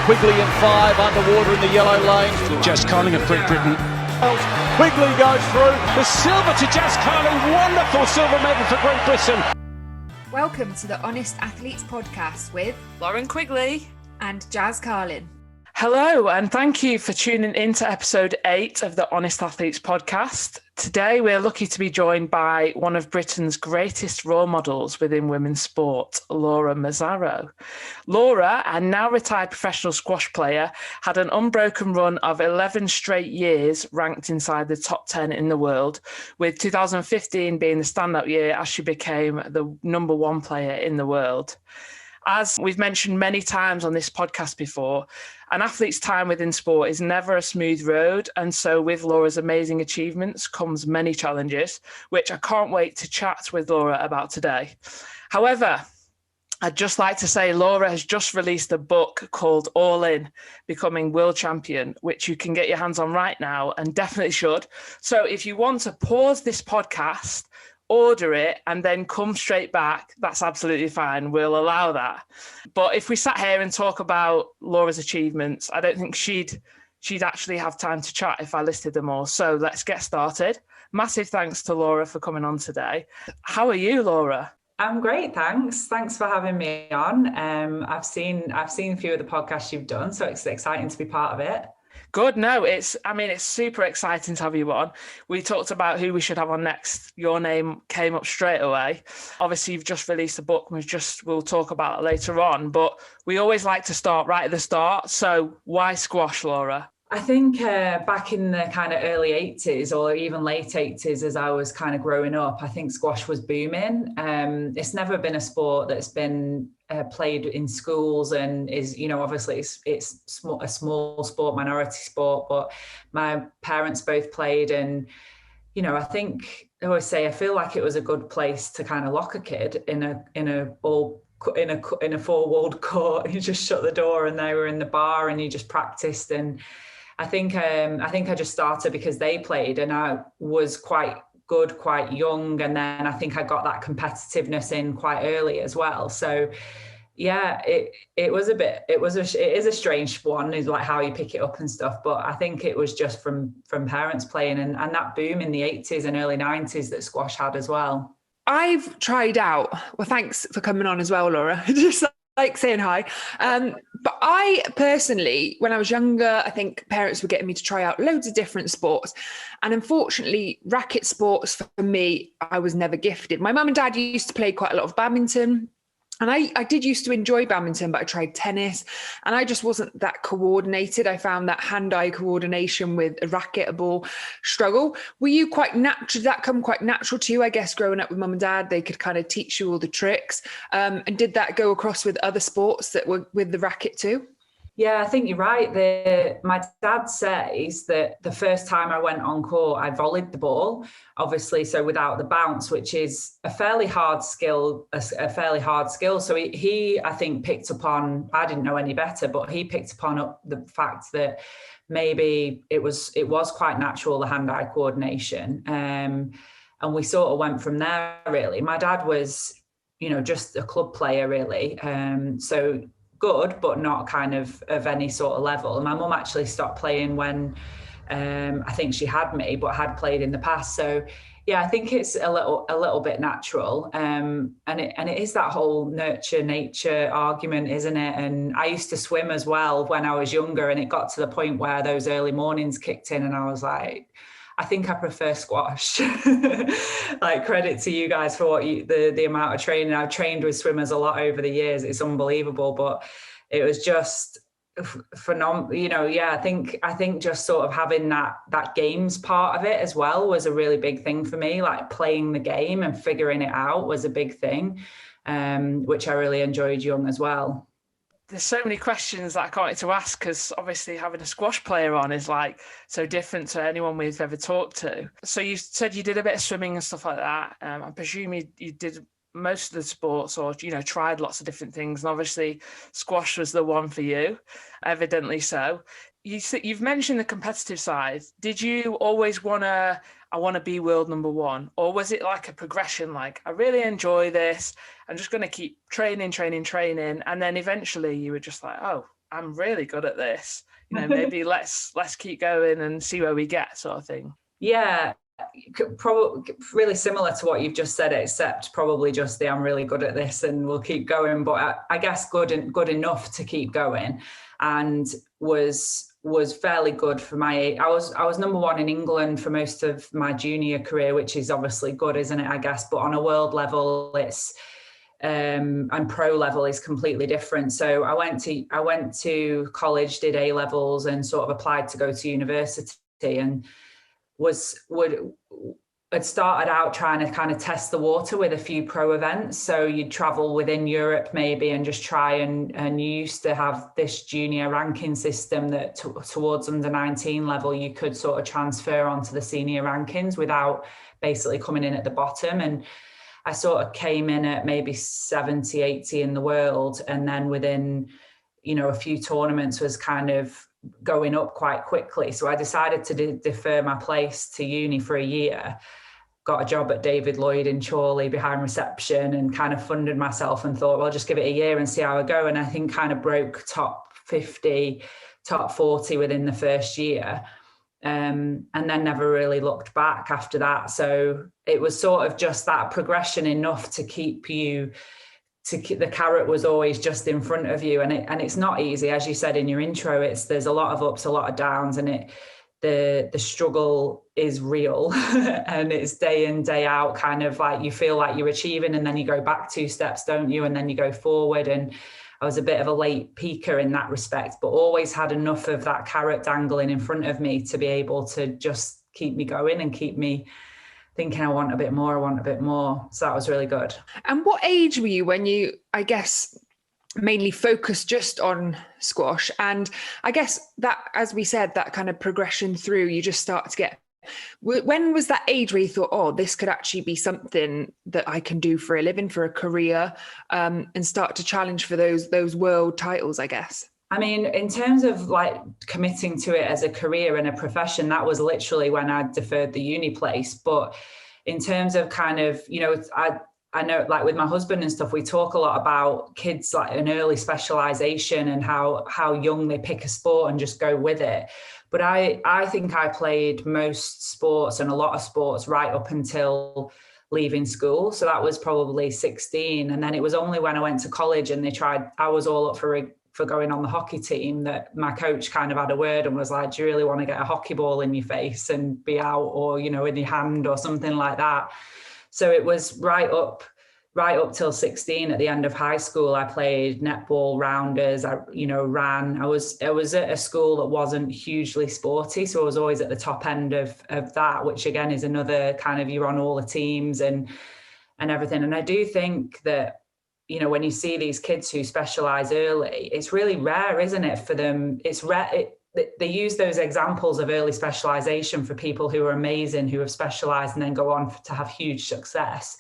Quigley in 5, underwater in the yellow lane. Jazz Carling of Great Britain. Quigley goes through. The silver to Jazz Carling. Wonderful silver medal for Great Britain. Welcome to the Honest Athletes podcast with Lauren Quigley and Jazz Carling. Hello, and thank you for tuning in to episode 8 of the Honest Athletes podcast. Today, we're lucky to be joined by one of Britain's greatest role models within women's sport, Laura Massaro. Laura, a now retired professional squash player, had an unbroken run of 11 straight years ranked inside the top 10 in the world, with 2015 being the standout year as she became the number 1 player in the world. As we've mentioned many times on this podcast before, an athlete's time within sport is never a smooth road. And so with Laura's amazing achievements comes many challenges, which I can't wait to chat with Laura about today. However, I'd just like to say Laura has just released a book called All In, Becoming World Champion, which you can get your hands on right now and definitely should. So if you want to pause this podcast, order it and then come straight back, that's absolutely fine. We'll allow that. But if we sat here and talk about Laura's achievements, I don't think she'd actually have time to chat if I listed them all. So let's get started. Massive thanks to Laura for coming on today. How are you, Laura? I'm great, thanks. Thanks for having me on. I've seen a few of the podcasts you've done, so it's exciting to be part of it. Good. No, it's super exciting to have you on. We talked about who we should have on next. Your name came up straight away. Obviously, you've just released a book. We'll talk about it later on, but we always like to start right at the start. So why squash, Laura? I think back in the kind of early 80s or even late 80s, as I was kind of growing up, I think squash was booming. It's never been a sport that's been played in schools and is, obviously it's a small sport, minority sport, but my parents both played. And, I think I always say, I feel like it was a good place to kind of lock a kid in a four-walled court. You just shut the door and they were in the bar and you just practiced. And I think I just started because they played and I was quite good, quite young. And then I think I got that competitiveness in quite early as well. So yeah, it is a strange one, is like how you pick it up and stuff. But I think it was just from parents playing and that boom in the 80s and early 90s that squash had as well. I've tried out. Well, thanks for coming on as well, Laura. Just like saying hi. But I personally, when I was younger, I think parents were getting me to try out loads of different sports. And unfortunately, racket sports for me, I was never gifted. My mum and dad used to play quite a lot of badminton. And I did used to enjoy badminton, but I tried tennis and I just wasn't that coordinated. I found that hand-eye coordination with a racket, a ball, struggle. Were you quite natural? Did that come quite natural to you, I guess, growing up with mum and dad? They could kind of teach you all the tricks. And did that go across with other sports that were with the racket too? Yeah, I think you're right. My dad says that the first time I went on court, I volleyed the ball, obviously, so without the bounce, which is a fairly hard skill. So he I think, picked up on, I didn't know any better, but he picked upon the fact that maybe it was quite natural, the hand-eye coordination. And we sort of went from there, really. My dad was, just a club player, really. So good, but not kind of any sort of level. And my mum actually stopped playing when I think she had me, but had played in the past. So yeah, I think it's a little bit natural. And it is that whole nurture nature argument, isn't it? And I used to swim as well when I was younger, and it got to the point where those early mornings kicked in and I was like, I think I prefer squash. Like, credit to you guys for the amount of training. I've trained with swimmers a lot over the years. It's unbelievable, but it was just phenomenal. Yeah, I think just sort of having that games part of it as well was a really big thing for me. Like, playing the game and figuring it out was a big thing, which I really enjoyed young as well. There's so many questions that I can't wait to ask, because obviously having a squash player on is like so different to anyone we've ever talked to. So you said you did a bit of swimming and stuff like that. I presume you did most of the sports, or tried lots of different things, and obviously squash was the one for you, evidently so. you've mentioned the competitive side. Did you always I want to be world number one? Or was it like a progression? Like, I really enjoy this. I'm just going to keep training. And then eventually you were just like, oh, I'm really good at this. Maybe let's keep going and see where we get, sort of thing. Yeah, probably really similar to what you've just said, except probably just I'm really good at this and we'll keep going. But I guess good enough to keep going, and was fairly good for my age. I was number one in England for most of my junior career, which is obviously good, isn't it? I guess, but on a world level, it's and pro level is completely different. So I went to college, did A levels, and sort of applied to go to university, and had started out trying to kind of test the water with a few pro events. So you'd travel within Europe maybe and just try, and you used to have this junior ranking system that towards under 19 level, you could sort of transfer onto the senior rankings without basically coming in at the bottom. And I sort of came in at maybe 70, 80 in the world. And then within, a few tournaments was kind of going up quite quickly. So I decided to defer my place to uni for a year, got a job at David Lloyd in Chorley behind reception, and kind of funded myself and thought, well, I'll just give it a year and see how I go. And I think kind of broke top 50, top 40 within the first year. And then never really looked back after that. So it was sort of just that progression enough to keep you, the carrot was always just in front of you. And it's not easy, as you said in your intro. There's a lot of ups, a lot of downs, and the struggle is real. And it's day in, day out, kind of like you feel like you're achieving, and then you go back 2 steps, don't you? And then you go forward. And I was a bit of a late peaker in that respect, but always had enough of that carrot dangling in front of me to be able to just keep me going and keep me thinking, I want a bit more. So that was really good. And what age were you when you, I guess, mainly focused just on squash? And I guess that, as we said, that kind of progression through, you just start to get, when was that age where you thought, oh, this could actually be something that I can do for a living, for a career, and start to challenge for those world titles, I guess? I mean, in terms of like committing to it as a career and a profession, that was literally when I deferred the uni place. But in terms of kind of, I know, like with my husband and stuff, we talk a lot about kids, like an early specialization and how young they pick a sport and just go with it. But I think I played most sports and a lot of sports right up until leaving school. So that was probably 16. And then it was only when I went to college and I was all up for going on the hockey team, that my coach kind of had a word and was like, do you really want to get a hockey ball in your face and be out, or, in your hand or something like that? So it was right up till 16. At the end of high school, I played netball, rounders, I ran. I was at a school that wasn't hugely sporty, so I was always at the top end of that, which again is another kind of, you're on all the teams and everything. And I do think that, when you see these kids who specialize early, it's really rare, isn't it, for them? It's rare. They use those examples of early specialization for people who are amazing, who have specialized and then go on to have huge success.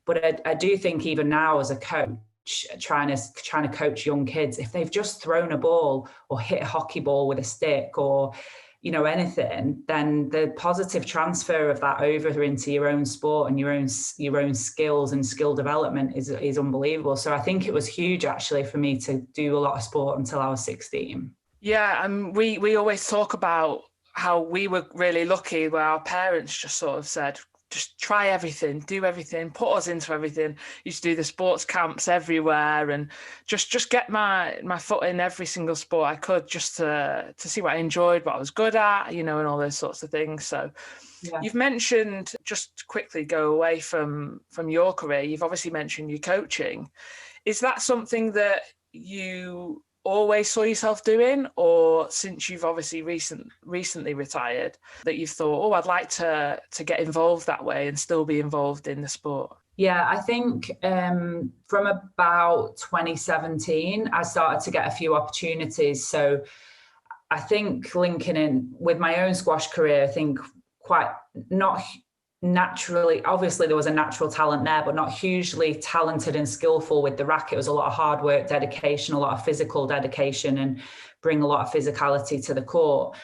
But I do think even now as a coach, trying to coach young kids, if they've just thrown a ball or hit a hockey ball with a stick or, anything, then the positive transfer of that over into your own sport and your own skills and skill development is unbelievable. So I think it was huge actually for me to do a lot of sport until I was 16. Yeah, and we always talk about how we were really lucky where our parents just sort of said, just try everything, do everything, put us into everything. Used to do the sports camps everywhere and just get my foot in every single sport I could, just to see what I enjoyed, what I was good at, and all those sorts of things. So yeah. You've mentioned, just to quickly go away from your career, you've obviously mentioned your coaching. Is that something that you always saw yourself doing, or since you've obviously recently retired, that you've thought, oh, I'd like to get involved that way and still be involved in the sport? Yeah, I think from about 2017, I started to get a few opportunities. So I think linking in with my own squash career, I think quite not naturally, obviously there was a natural talent there, but not hugely talented and skillful with the racket. It was a lot of hard work, dedication, a lot of physical dedication, and bring a lot of physicality to the court.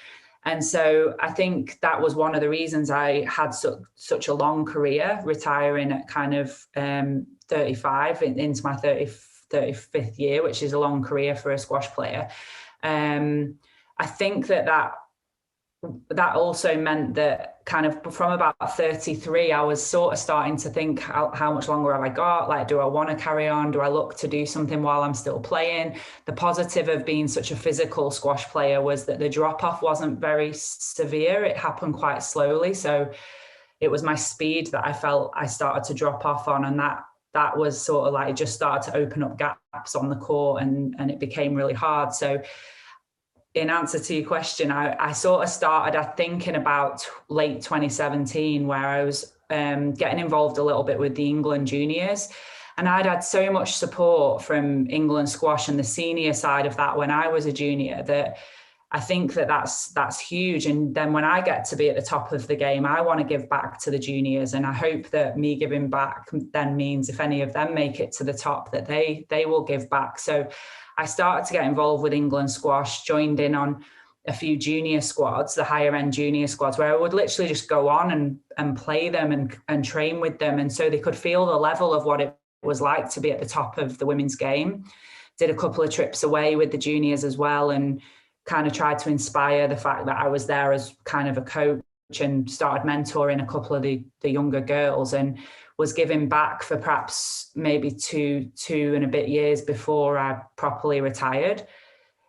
And so I think that was one of the reasons I had such a long career, retiring at kind of 35 into my 35th year, which is a long career for a squash player. I think that also meant that kind of from about 33, I was sort of starting to think, how much longer have I got? Like, do I want to carry on? Do I look to do something while I'm still playing? The positive of being such a physical squash player was that the drop-off wasn't very severe. It happened quite slowly. So it was my speed that I felt I started to drop off on. And that was sort of like, it just started to open up gaps on the court, and it became really hard. So in answer to your question, I sort of started, I think, in about late 2017, where I was getting involved a little bit with the England juniors. And I'd had so much support from England squash and the senior side of that when I was a junior, that I think that's huge. And then when I get to be at the top of the game, I want to give back to the juniors. And I hope that me giving back then means if any of them make it to the top, that they will give back. So I started to get involved with England squash, joined in on a few junior squads, the higher end junior squads, where I would literally just go on and play them and train with them. And so they could feel the level of what it was like to be at the top of the women's game. Did a couple of trips away with the juniors as well, and kind of tried to inspire the fact that I was there as kind of a coach, and started mentoring a couple of the younger girls, and was giving back for perhaps maybe two and a bit years before I properly retired.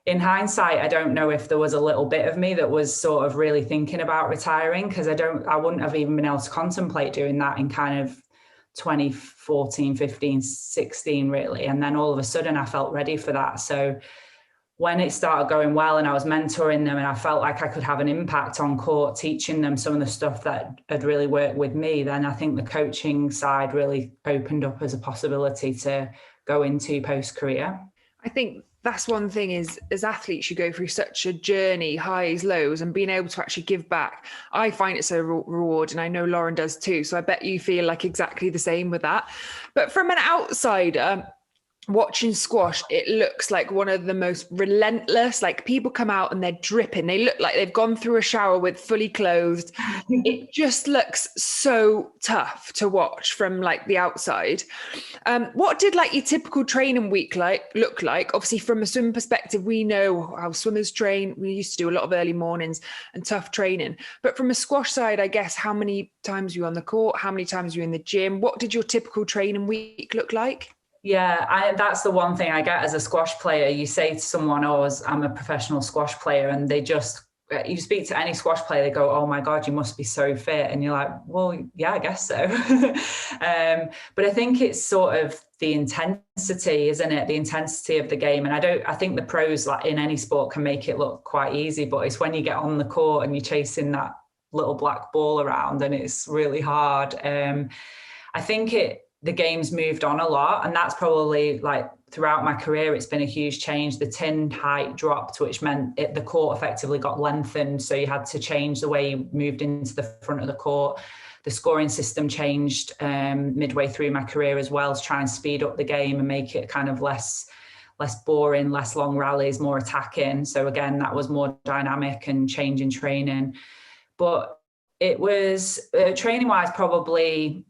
In hindsight, I don't know if there was a little bit of me that was sort of really thinking about retiring, because I wouldn't have even been able to contemplate doing that in kind of 2014, 15, 16 really. And then all of a sudden I felt ready for that. So when it started going well and I was mentoring them and I felt like I could have an impact on court, teaching them some of the stuff that had really worked with me, then I think the coaching side really opened up as a possibility to go into post-career. I think that's one thing is, as athletes, you go through such a journey, highs, lows, and being able to actually give back. I find it so reward, and I know Lauren does too. So I bet you feel like exactly the same with that. But from an outsider, watching squash, it looks like one of the most relentless, like people come out and they're dripping. They look like they've gone through a shower with fully clothed. It just looks so tough to watch from like the outside. What did like your typical training week look like? Obviously from a swim perspective, we know how swimmers train. We used to do a lot of early mornings and tough training. But from a squash side, I guess, how many times were you on the court? How many times were you in the gym? What did your typical training week look like? Yeah, that's the one thing I get as a squash player. You say to someone, oh, I'm a professional squash player, and you speak to any squash player, they go, oh my God, you must be so fit. And you're like, well, yeah, I guess so. But I think it's sort of the intensity, isn't it? The intensity of the game. And I think the pros, like in any sport, can make it look quite easy, but it's when you get on the court and you're chasing that little black ball around and it's really hard. I think the game's moved on a lot, and that's probably like throughout my career, it's been a huge change. The tin height dropped, which meant the court effectively got lengthened. So you had to change the way you moved into the front of the court. The scoring system changed midway through my career as well, to try and speed up the game and make it kind of less boring, less long rallies, more attacking. So again, that was more dynamic and change in training. But it was training wise, probably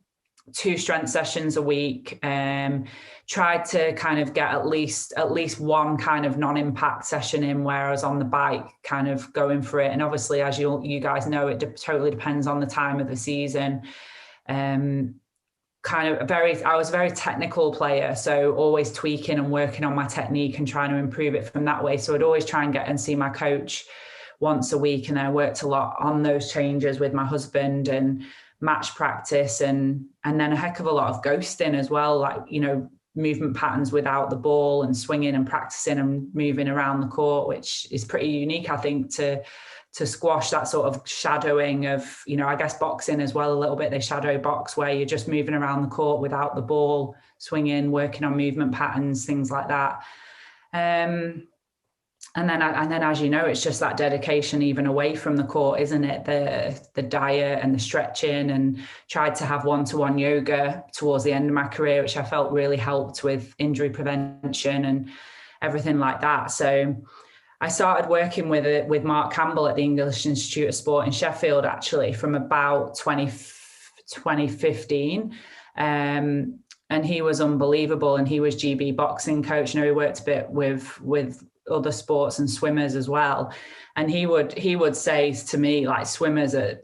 2 strength sessions a week. Tried to kind of get at least one kind of non-impact session in where I was on the bike kind of going for it. And obviously, as you guys know, it totally depends on the time of the season. I was a very technical player, so always tweaking and working on my technique and trying to improve it from that way. So I'd always try and get and see my coach once a week, and I worked a lot on those changes with my husband and match practice, and then a heck of a lot of ghosting as well, like, you know, movement patterns without the ball and swinging and practicing and moving around the court, which is pretty unique, I think, to squash, that sort of shadowing of, you know, I guess boxing as well a little bit. They shadow box where you're just moving around the court without the ball, swinging, working on movement patterns, things like that. And then, as you know, it's just that dedication even away from the court, isn't it? The diet and the stretching, and tried to have one-to-one yoga towards the end of my career, which I felt really helped with injury prevention and everything like that. So I started working with Mark Campbell at the English Institute of Sport in Sheffield, actually, from about 2015. And he was unbelievable. And he was GB boxing coach. He worked a bit with other sports and swimmers as well. And he would say to me, like, swimmers are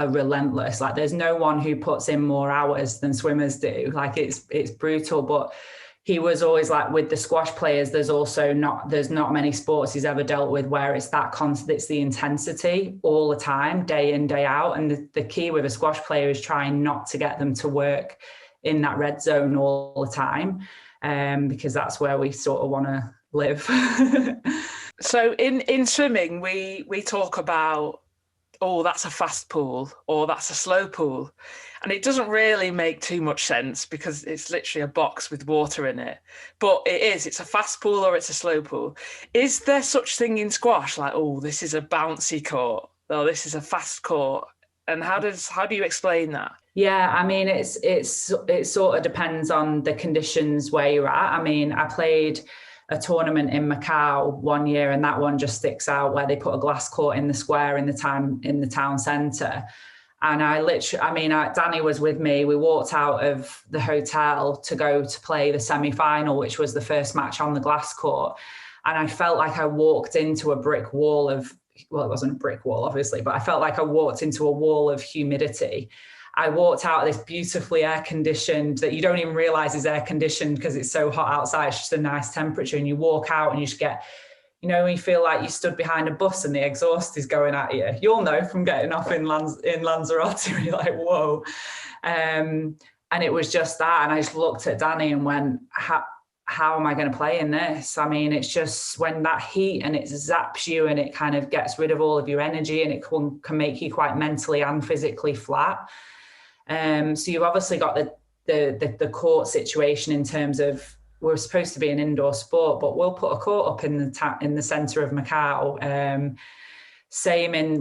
relentless. Like, there's no one who puts in more hours than swimmers do. Like, it's brutal. But he was always like, with the squash players, there's not many sports he's ever dealt with where it's that constant, it's the intensity all the time, day in, day out. And the key with a squash player is trying not to get them to work in that red zone all the time, because that's where we sort of want to live. So in swimming, we talk about, oh, that's a fast pool or that's a slow pool. And it doesn't really make too much sense because it's literally a box with water in it. But it's a fast pool or it's a slow pool. Is there such thing in squash? Like, oh, this is a bouncy court, or this is a fast court. And how do you explain that? Yeah, I mean, it sort of depends on the conditions where you're at. I mean, I played a tournament in Macau one year, and that one just sticks out, where they put a glass court in the square in the town centre. And Danny was with me. We walked out of the hotel to go to play the semi-final, which was the first match on the glass court. And I felt like I walked into a brick wall of, well, it wasn't a brick wall, obviously, but I felt like I walked into a wall of humidity. I walked out of this beautifully air-conditioned, that you don't even realise is air-conditioned because it's so hot outside. It's just a nice temperature. And you walk out and you just get, when you feel like you stood behind a bus and the exhaust is going at you. You'll know from getting off in Lanzarote, and you're like, whoa. And it was just that. And I just looked at Danny and went, how am I going to play in this? I mean, it's just when that heat and it zaps you and it kind of gets rid of all of your energy, and it can make you quite mentally and physically flat. So you've obviously got the court situation in terms of, we're supposed to be an indoor sport, but we'll put a court up in the center of Macau.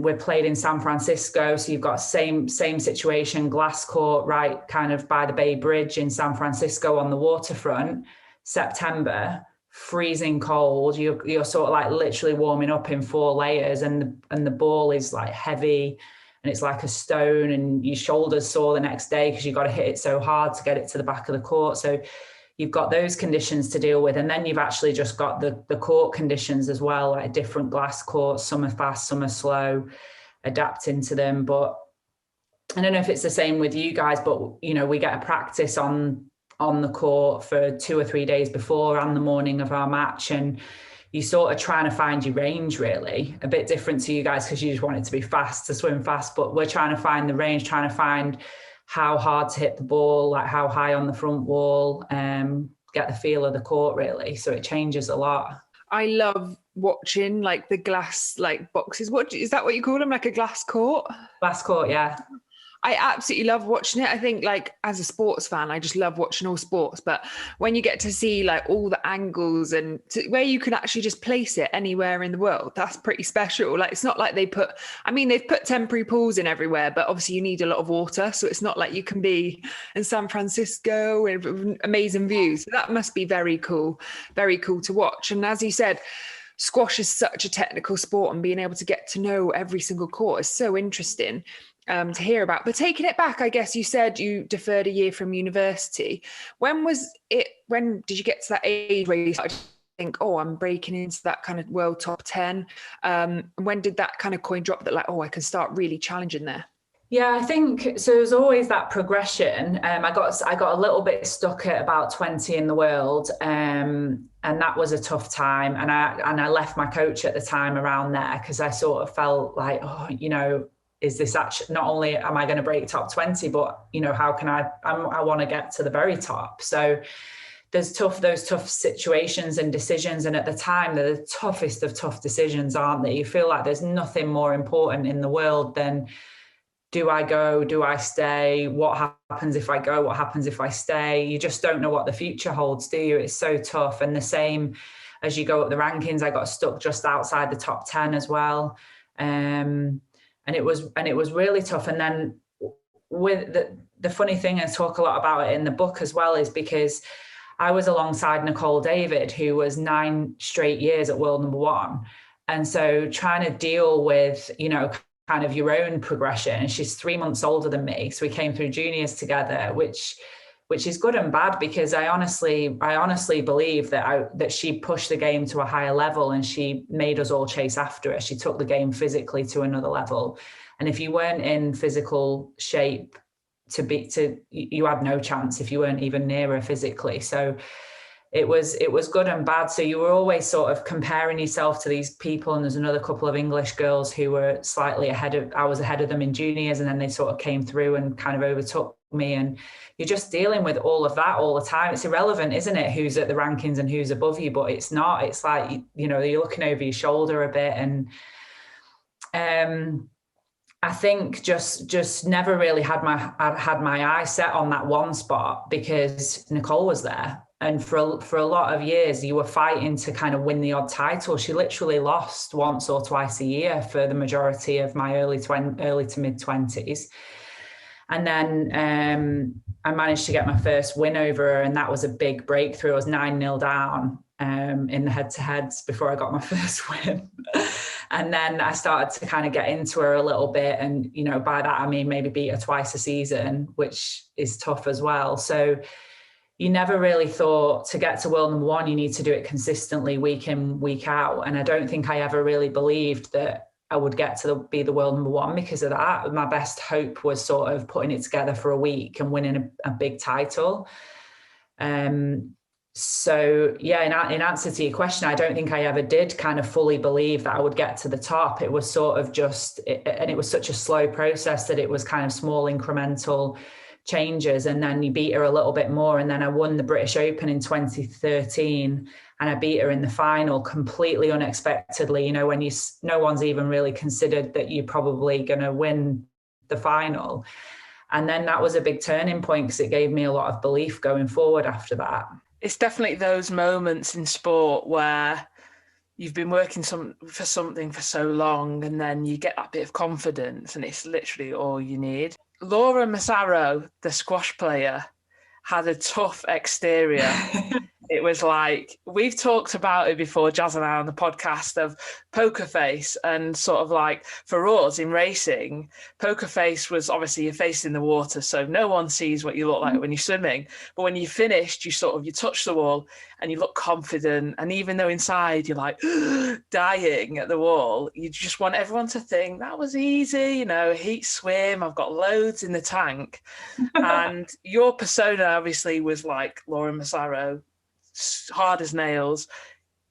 We're played in San Francisco, so you've got same situation, glass court right kind of by the Bay Bridge in San Francisco on the waterfront. September, freezing cold. You're sort of like literally warming up in 4 layers, and the ball is like heavy, and it's like a stone, and your shoulders sore the next day because you've got to hit it so hard to get it to the back of the court. So you've got those conditions to deal with. And then you've actually just got the court conditions as well, like different glass courts. Some are fast, some are slow, adapting to them. But I don't know if it's the same with you guys, but, we get a practice on the court for 2 or 3 days before and the morning of our match. And you sort of trying to find your range, really. A bit different to you guys because you just want it to be fast, to swim fast. But we're trying to find the range, trying to find how hard to hit the ball, like how high on the front wall, get the feel of the court, really. So it changes a lot. I love watching like the glass boxes. What is that? What you call them? Like a glass court? Glass court, yeah. I absolutely love watching it. I think as a sports fan, I just love watching all sports. But when you get to see all the angles and where you can actually just place it anywhere in the world, that's pretty special. It's not like they've put temporary pools in everywhere, but obviously you need a lot of water. So it's not like you can be in San Francisco with amazing views. So that must be very cool to watch. And as you said, squash is such a technical sport, and being able to get to know every single court is so interesting to hear about. But taking it back, I guess you said you deferred a year from university. When did you get to that age where you started to think, oh, I'm breaking into that kind of world top 10? When did that kind of coin drop that I can start really challenging there? Yeah, I think so. There's always that progression. I got a little bit stuck at about 20 in the world, and that was a tough time. And I left my coach at the time around there because I sort of felt like, is this actually, not only am I going to break top 20, but how can I want to get to the very top. So there's those tough situations and decisions. And at the time, they're the toughest of tough decisions, aren't they? You feel like there's nothing more important in the world than, do I go? Do I stay? What happens if I go? What happens if I stay? You just don't know what the future holds, do you? It's so tough. And the same as you go up the rankings, I got stuck just outside the top 10 as well. And it was really tough. And then with the funny thing, I talk a lot about it in the book as well, is because I was alongside Nicole David, who was 9 straight years at world number 1. And so trying to deal with, kind of your own progression. And she's 3 months older than me. So we came through juniors together, which is good and bad, because I honestly believe that she pushed the game to a higher level, and she made us all chase after her. She took the game physically to another level. And if you weren't in physical shape you had no chance if you weren't even near her physically. So it was good and bad. So you were always sort of comparing yourself to these people. And there's another couple of English girls who were slightly I was ahead of them in juniors, and then they sort of came through and kind of overtook me. And you're just dealing with all of that all the time. It's irrelevant, isn't it, who's at the rankings and who's above you? But it's not. It's like, you're looking over your shoulder a bit. And I think just never really had my eye set on that one spot, because Nicole was there. And for a lot of years, you were fighting to kind of win the odd title. She literally lost once or twice a year for the majority of my early to mid 20s. And then I managed to get my first win over her, and that was a big breakthrough. I was 9-0 down in the head-to-heads before I got my first win. And then I started to kind of get into her a little bit. And, by that, I mean, maybe beat her twice a season, which is tough as well. So you never really thought to get to world number 1, you need to do it consistently week in, week out. And I don't think I ever really believed that I would get to be the world number 1 because of that. My best hope was sort of putting it together for a week and winning a big title. So yeah, in answer to your question, I don't think I ever did kind of fully believe that I would get to the top. It was sort of and it was such a slow process that it was kind of small incremental changes, and then you beat her a little bit more. And then I won the British Open in 2013, and I beat her in the final completely unexpectedly, when no one's even really considered that you're probably going to win the final. And then that was a big turning point, because it gave me a lot of belief going forward after that. It's definitely those moments in sport where you've been working for something for so long, and then you get that bit of confidence, and it's literally all you need. Laura Massaro, the squash player, had a tough exterior. It was like, we've talked about it before, Jazz and I, on the podcast, of poker face. And sort of like, for us in racing, poker face was obviously your face in the water, so no one sees what you look like when you're swimming. But when you finished, you touch the wall and you look confident. And even though inside you're like dying at the wall, you just want everyone to think that was easy, heat swim, I've got loads in the tank. And your persona obviously was like Laura Massaro, hard as nails,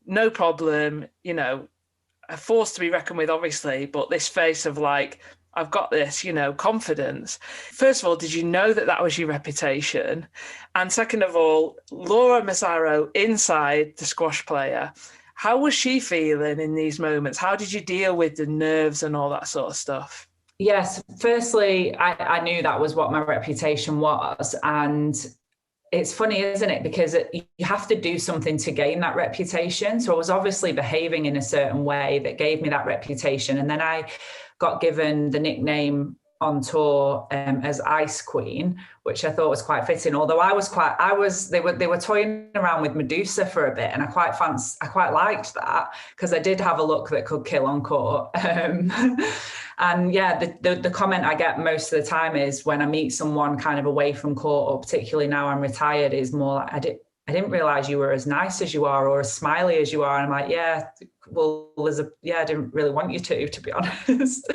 no problem, a force to be reckoned with, obviously, but this face of like, I've got this, confidence. First of all, did you know that was your reputation? And second of all, Laura Massaro, inside the squash player, how was she feeling in these moments? How did you deal with the nerves and all that sort of stuff? Yes, firstly, I knew that was what my reputation was. And it's funny, isn't it? Because you have to do something to gain that reputation. So I was obviously behaving in a certain way that gave me that reputation. And then I got given the nickname on tour as Ice Queen, which I thought was quite fitting. Although they were toying around with Medusa for a bit, and I quite liked that, because I did have a look that could kill on court. And yeah, the comment I get most of the time is when I meet someone kind of away from court, or particularly now I'm retired, is more like, I didn't realize you were as nice as you are, or as smiley as you are. And I'm like, yeah, well, I didn't really want you to be honest.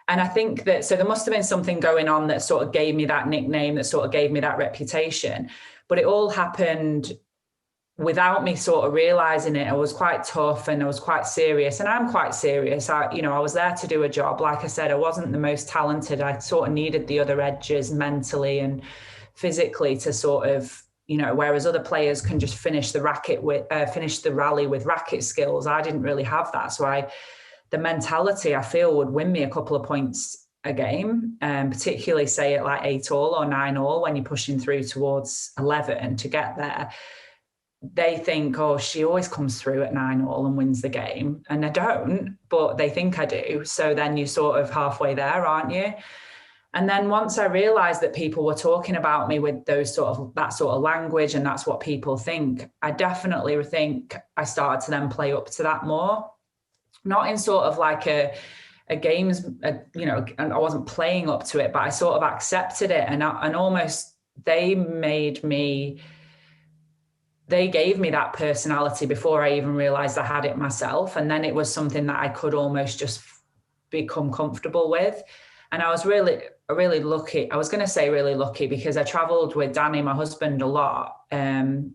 And I think that, so there must have been something going on that sort of gave me that nickname, that sort of gave me that reputation. But it all happened without me sort of realizing it. I was quite tough and I was quite serious, and I'm quite serious. I was there to do a job. Like I said, I wasn't the most talented. I sort of needed the other edges mentally and physically to sort of, whereas other players can just finish the rally with racket skills, I didn't really have that. So the mentality, I feel, would win me a couple of points a game, particularly say at like 8-all or 9-all, when you're pushing through towards 11 to get there. they think, oh, she always comes through at 9-all and wins the game. And I don't, but they think I do. So then you're sort of halfway there, aren't you? And then once I realized that people were talking about me with that sort of language, and that's what people think, I definitely think I started to then play up to that more. Not in sort of like a games, and I wasn't playing up to it, but I sort of accepted it. And almost they gave me that personality before I even realized I had it myself. And then it was something that I could almost just become comfortable with. And I was really lucky. I was going to say really lucky because I traveled with Danny, my husband, a lot,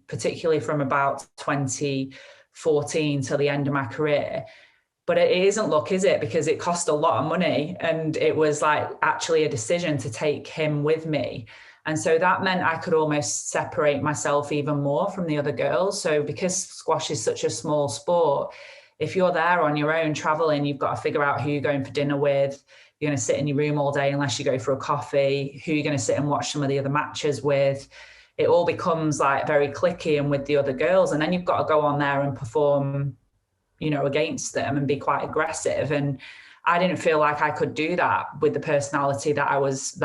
particularly from about 2014 till the end of my career. But it isn't luck, is it? Because it cost a lot of money. And it was like actually a decision to take him with me. And so that meant I could almost separate myself even more from the other girls. So because squash is such a small sport, if you're there on your own traveling, you've got to figure out who you're going for dinner with. You're going to sit in your room all day unless you go for a coffee, who you're going to sit and watch some of the other matches with. It all becomes like very cliquey and with the other girls. And then you've got to go on there and perform, against them and be quite aggressive. And I didn't feel like I could do that with the personality that I was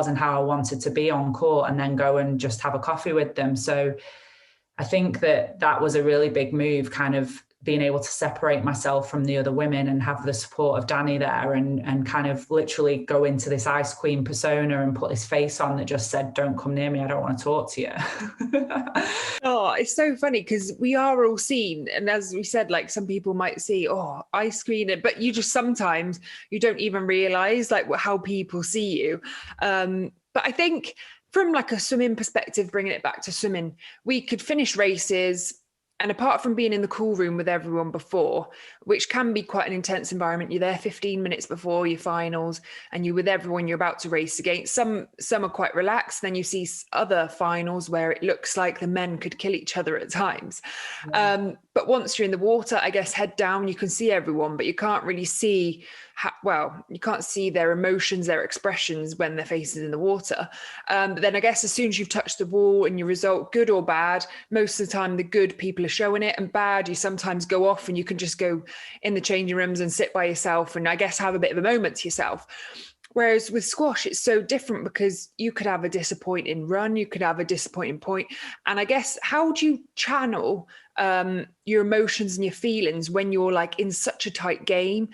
and how I wanted to be on court, and then go and just have a coffee with them. So I think that was a really big move, kind of being able to separate myself from the other women and have the support of Danny there, and kind of literally go into this ice queen persona and put this face on that just said, don't come near me, I don't want to talk to you. Oh, it's so funny because we are all seen. And as we said, like some people might see, oh, ice queen, but you just sometimes you don't even realize like how people see you. But I think from like a swimming perspective, bringing it back to swimming, we could finish races. And apart from being in the cool room with everyone before, which can be quite an intense environment, you're there 15 minutes before your finals and you're with everyone you're about to race against. Some are quite relaxed. Then you see other finals where it looks like the men could kill each other at times. Yeah. But once you're in the water, I guess head down, you can see everyone, but you can't really see you can't see their emotions, their expressions when their face is in the water. But then I guess as soon as you've touched the wall and your result, good or bad, most of the time the good people are showing it, and bad, you sometimes go off and you can just go in the changing rooms and sit by yourself and I guess have a bit of a moment to yourself. Whereas with squash, it's so different because you could have a disappointing run, you could have a disappointing point. And I guess, how do you channel your emotions and your feelings when you're like in such a tight game?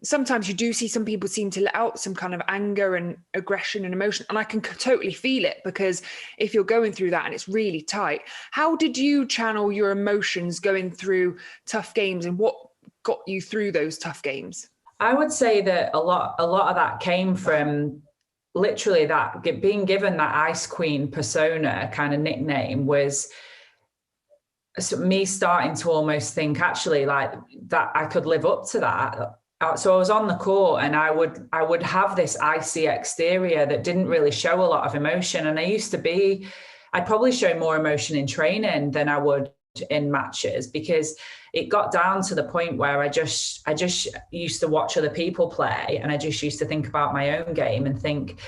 Sometimes you do see some people seem to let out some kind of anger and aggression and emotion. And I can totally feel it, because if you're going through that and it's really tight, how did you channel your emotions going through tough games, and what got you through those tough games? I would say that a lot of that came from literally that being given that ice queen persona kind of nickname was me starting to almost think actually like that I could live up to that. So I was on the court and I would have this icy exterior that didn't really show a lot of emotion. And I'd probably show more emotion in training than I would in matches, because it got down to the point where I just used to watch other people play, and I just used to think about my own game and think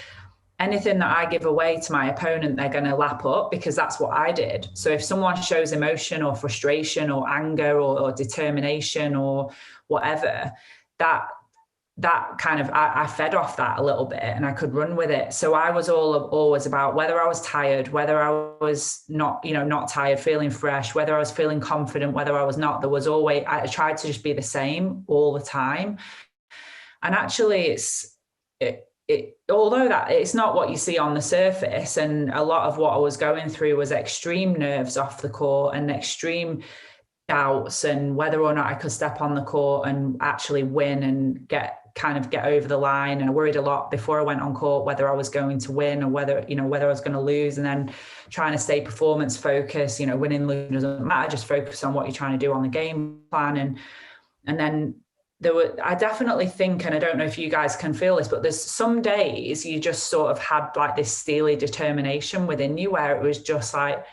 anything that I give away to my opponent, they're going to lap up, because that's what I did. So if someone shows emotion or frustration or anger or determination or whatever, that kind of, I fed off that a little bit and I could run with it. So I was always about whether I was tired, whether I was not tired, feeling fresh, whether I was feeling confident, whether I was not, I tried to just be the same all the time. And actually although that it's not what you see on the surface, and a lot of what I was going through was extreme nerves off the court and extreme doubts and whether or not I could step on the court and actually win and get over the line. And I worried a lot before I went on court whether I was going to win or whether I was going to lose, and then trying to stay performance focused. Winning, losing doesn't matter, just focus on what you're trying to do on the game plan. And then I definitely think, and I don't know if you guys can feel this, but there's some days you just sort of had like this steely determination within you where it was just like,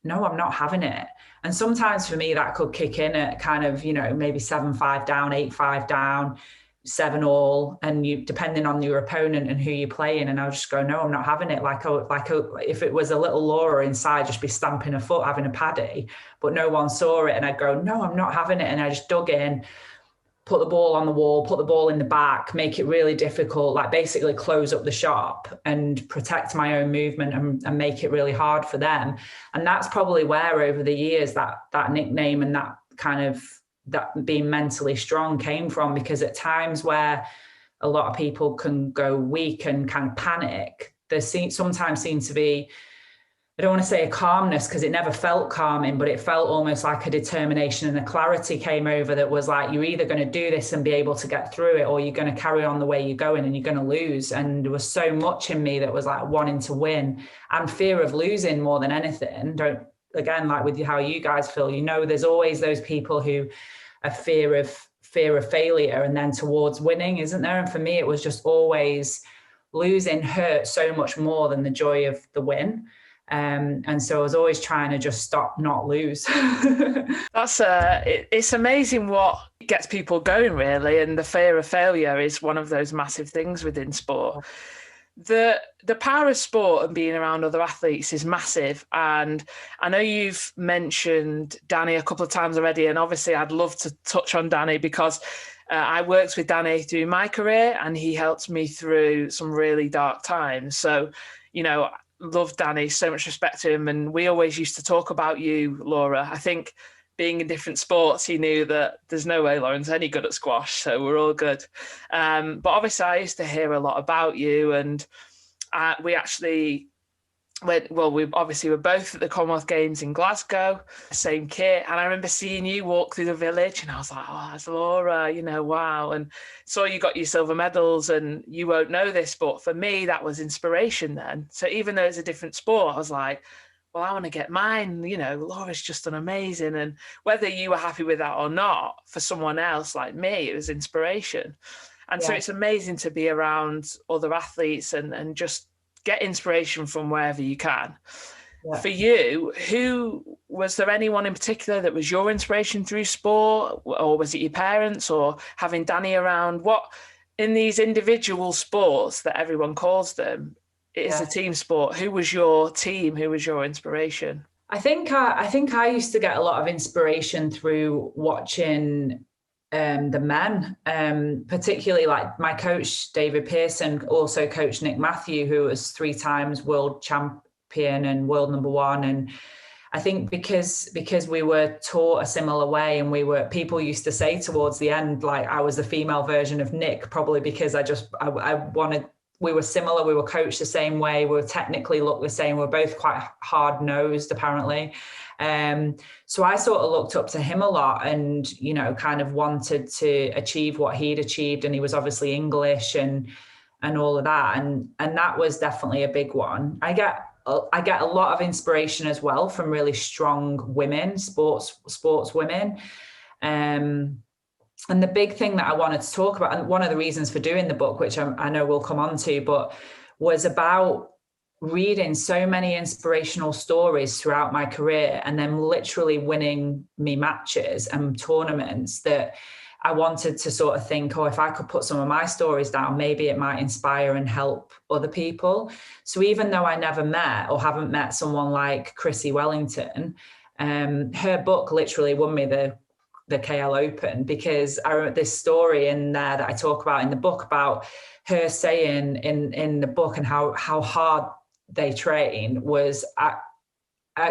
no, I'm not having it. And sometimes for me that could kick in at kind of, maybe 7-5 down, 8-5 down. 7-all, and you, depending on your opponent and who you're playing, and I'll just go, no, I'm not having it. If it was a little Laura inside, just be stamping her foot, having a paddy, but no one saw it, and I'd go, no, I'm not having it, and I just dug in, put the ball on the wall, put the ball in the back, make it really difficult, like basically close up the shop and protect my own movement and make it really hard for them. And that's probably where over the years that nickname and that kind of that being mentally strong came from, because at times where a lot of people can go weak and kind of panic, there sometimes seems to be, I don't want to say a calmness, because it never felt calming, but it felt almost like a determination and a clarity came over that was like, you're either going to do this and be able to get through it, or you're going to carry on the way you're going and you're going to lose. And there was so much in me that was like wanting to win and fear of losing more than anything. Again, like with how you guys feel, there's always those people who are fear of failure and then towards winning, isn't there? And for me, it was just always losing hurt so much more than the joy of the win. And so I was always trying to just stop, not lose. It's amazing what gets people going, really. And the fear of failure is one of those massive things within sport. The power of sport and being around other athletes is massive. And I know you've mentioned Danny a couple of times already. And obviously I'd love to touch on Danny, because I worked with Danny through my career and he helped me through some really dark times. So, love Danny, so much respect to him. And we always used to talk about you, Laura. I think being in different sports, he knew that there's no way Lauren's any good at squash, so we're all good. But obviously I used to hear a lot about you, and we actually we obviously were both at the Commonwealth Games in Glasgow, same kit. And I remember seeing you walk through the village and I was like, oh, that's Laura, wow. And saw you got your silver medals, and you won't know this, but for me, that was inspiration then. So even though it's a different sport, I was like, well, I want to get mine. Laura's just done amazing. And whether you were happy with that or not, for someone else like me, it was inspiration. And so it's amazing to be around other athletes and just get inspiration from wherever you can. Yeah. For you, was there anyone in particular that was your inspiration through sport, or was it your parents, or having Danny around? What, in these individual sports that everyone calls them, it is a team sport. Who was your team? Who was your inspiration? I think I used to get a lot of inspiration through watching the men, particularly like my coach, David Pearson, also coached Nick Matthew, who was 3 times world champion and world number 1. And I think because we were taught a similar way, and people used to say towards the end, like I was the female version of Nick, probably because I wanted, we were similar, we were coached the same way, we were technically looked the same, we were both quite hard-nosed apparently. So I sort of looked up to him a lot and, kind of wanted to achieve what he'd achieved. And he was obviously English and all of that. And that was definitely a big one. I get a lot of inspiration as well from really strong women, sports women. And the big thing that I wanted to talk about, and one of the reasons for doing the book, which I know we'll come on to, but was about reading so many inspirational stories throughout my career and then literally winning me matches and tournaments that I wanted to sort of think, if I could put some of my stories down, maybe it might inspire and help other people. So even though I never met or haven't met someone like Chrissy Wellington, her book literally won me the KL Open, because I wrote this story in there that I talk about in the book about her saying in the book and how hard they train was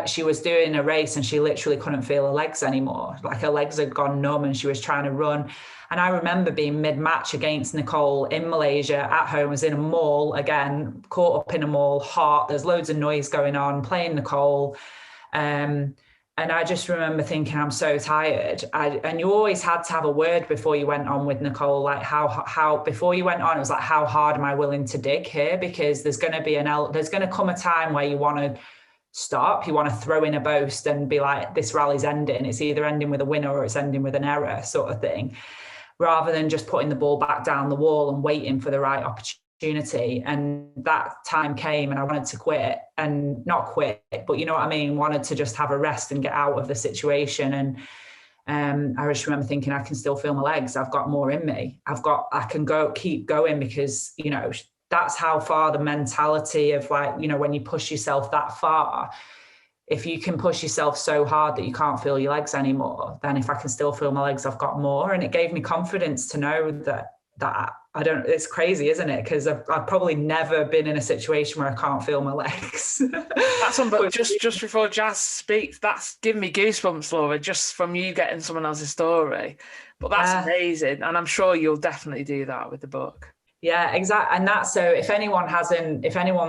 she was doing a race and she literally couldn't feel her legs anymore. Like her legs had gone numb and she was trying to run. And I remember being mid-match against Nicole in Malaysia at home, was in a mall again, caught up in a mall, hot, there's loads of noise going on, playing Nicole. And I just remember thinking, I'm so tired. And you always had to have a word before you went on with Nicole, like how before you went on, it was like, how hard am I willing to dig here? Because there's going to come a time where you want to stop, you want to throw in a boast and be like, this rally's ending. It's either ending with a winner or it's ending with an error, sort of thing, rather than just putting the ball back down the wall and waiting for the right opportunity. And that time came and I wanted to quit, and not quit, but you know what I mean? Wanted to just have a rest and get out of the situation. I just remember thinking, I can still feel my legs. I've got more in me. I can keep going, because, you know, that's how far the mentality of, like, you know, when you push yourself that far, if you can push yourself so hard that you can't feel your legs anymore, then if I can still feel my legs, I've got more. And it gave me confidence to know that I don't, it's crazy, isn't it? Because I've probably never been in a situation where I can't feel my legs. That's but just before Jazz speaks, that's giving me goosebumps, Laura, just from you getting someone else's story. But that's amazing. And I'm sure you'll definitely do that with the book. Yeah, exactly. And that's, so if anyone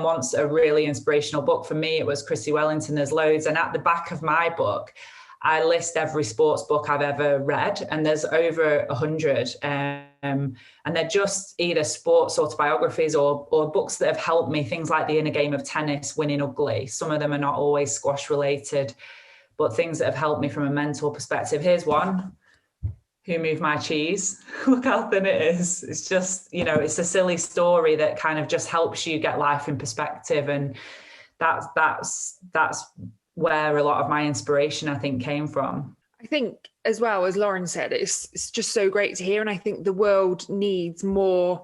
wants a really inspirational book, for me, it was Chrissy Wellington. There's loads. And at the back of my book, I list every sports book I've ever read, and there's over 100. And they're just either sports autobiographies or books that have helped me, things like The Inner Game of Tennis, Winning Ugly. Some of them are not always squash related, but things that have helped me from a mental perspective. Here's one. Who Moved My Cheese? Look how thin it is. It's just, you know, it's a silly story that kind of just helps you get life in perspective. And that's where a lot of my inspiration, I think, came from. I think, as well, as Lauren said, it's just so great to hear. And I think the world needs more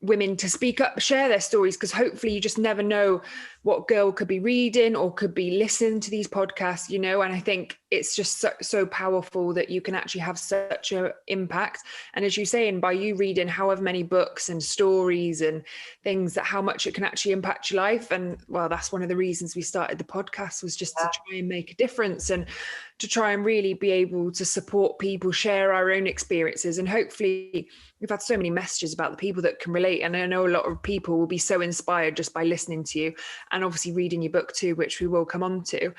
women to speak up, share their stories, because hopefully you just never know what girl could be reading or could be listening to these podcasts, you know. And I think it's just so powerful that you can actually have such an impact. And as you say, and by you reading however many books and stories and things, that how much it can actually impact your life. And well, that's one of the reasons we started the podcast, was just to try and make a difference and to try and really be able to support people, share our own experiences. And hopefully we've had so many messages about the people that can relate. And I know a lot of people will be so inspired just by listening to you, and obviously reading your book too, which we will come on to.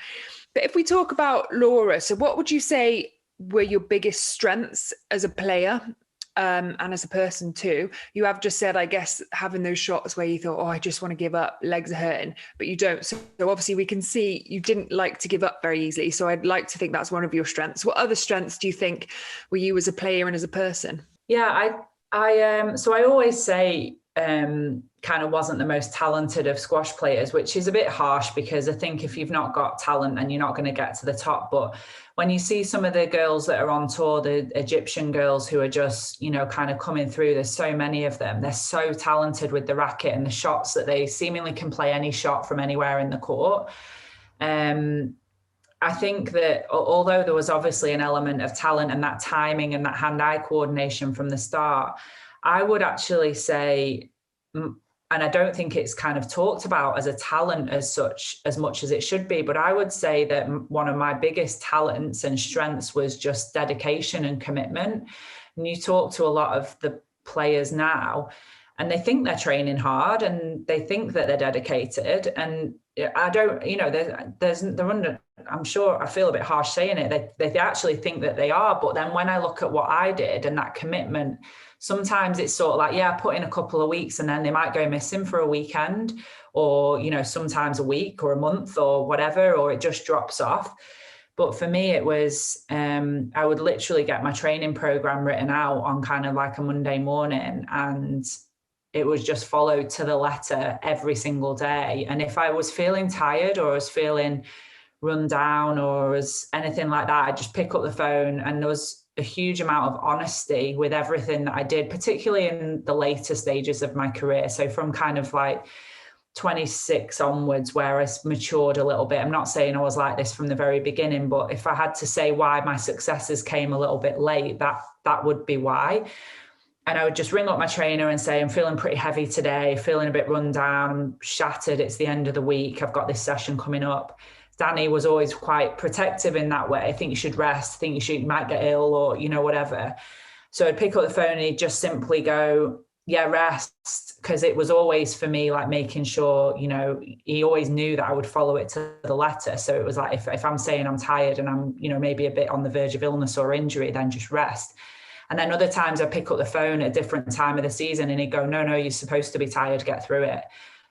But if we talk about Laura, so what would you say were your biggest strengths as a player, and as a person too? You have just said, I guess, having those shots where you thought, oh, I just want to give up, legs are hurting, but you don't. So obviously we can see you didn't like to give up very easily. So I'd like to think that's one of your strengths. What other strengths do you think were you as a player and as a person? Yeah, so I always say, kind of wasn't the most talented of squash players, which is a bit harsh, because I think if you've not got talent, then you're not going to get to the top. But when you see some of the girls that are on tour, the Egyptian girls who are just, you know, kind of coming through, there's so many of them. They're so talented with the racket and the shots that they seemingly can play any shot from anywhere in the court. I think that although there was obviously an element of talent and that timing and that hand-eye coordination from the start, I would actually say, and I don't think it's kind of talked about as a talent as such, as much as it should be, but I would say that one of my biggest talents and strengths was just dedication and commitment. And you talk to a lot of the players now, and they think they're training hard and they think that they're dedicated. And I don't, you know, they're under, I'm sure I feel a bit harsh saying it, they actually think that they are. But then when I look at what I did and that commitment, sometimes it's sort of like, yeah, put in a couple of weeks and then they might go missing for a weekend, or, you know, sometimes a week or a month or whatever, or it just drops off. But for me, it was, I would literally get my training program written out on kind of like a Monday morning, and it was just followed to the letter every single day. And if I was feeling tired or I was feeling run down or was anything like that, I'd just pick up the phone, and there was a huge amount of honesty with everything that I did, particularly in the later stages of my career. So from kind of like 26 onwards, where I matured a little bit. I'm not saying I was like this from the very beginning, but if I had to say why my successes came a little bit late, that would be why. And I would just ring up my trainer and say, I'm feeling pretty heavy today, feeling a bit run down, I'm shattered, it's the end of the week, I've got this session coming up. Danny was always quite protective in that way. I think you should rest, I think you might get ill, or, you know, whatever. So I'd pick up the phone and he'd just simply go, yeah, rest. Because it was always for me, like making sure, you know, he always knew that I would follow it to the letter. So it was like, if I'm saying I'm tired and I'm, you know, maybe a bit on the verge of illness or injury, then just rest. And then other times I pick up the phone at a different time of the season and he'd go, no, you're supposed to be tired, get through it.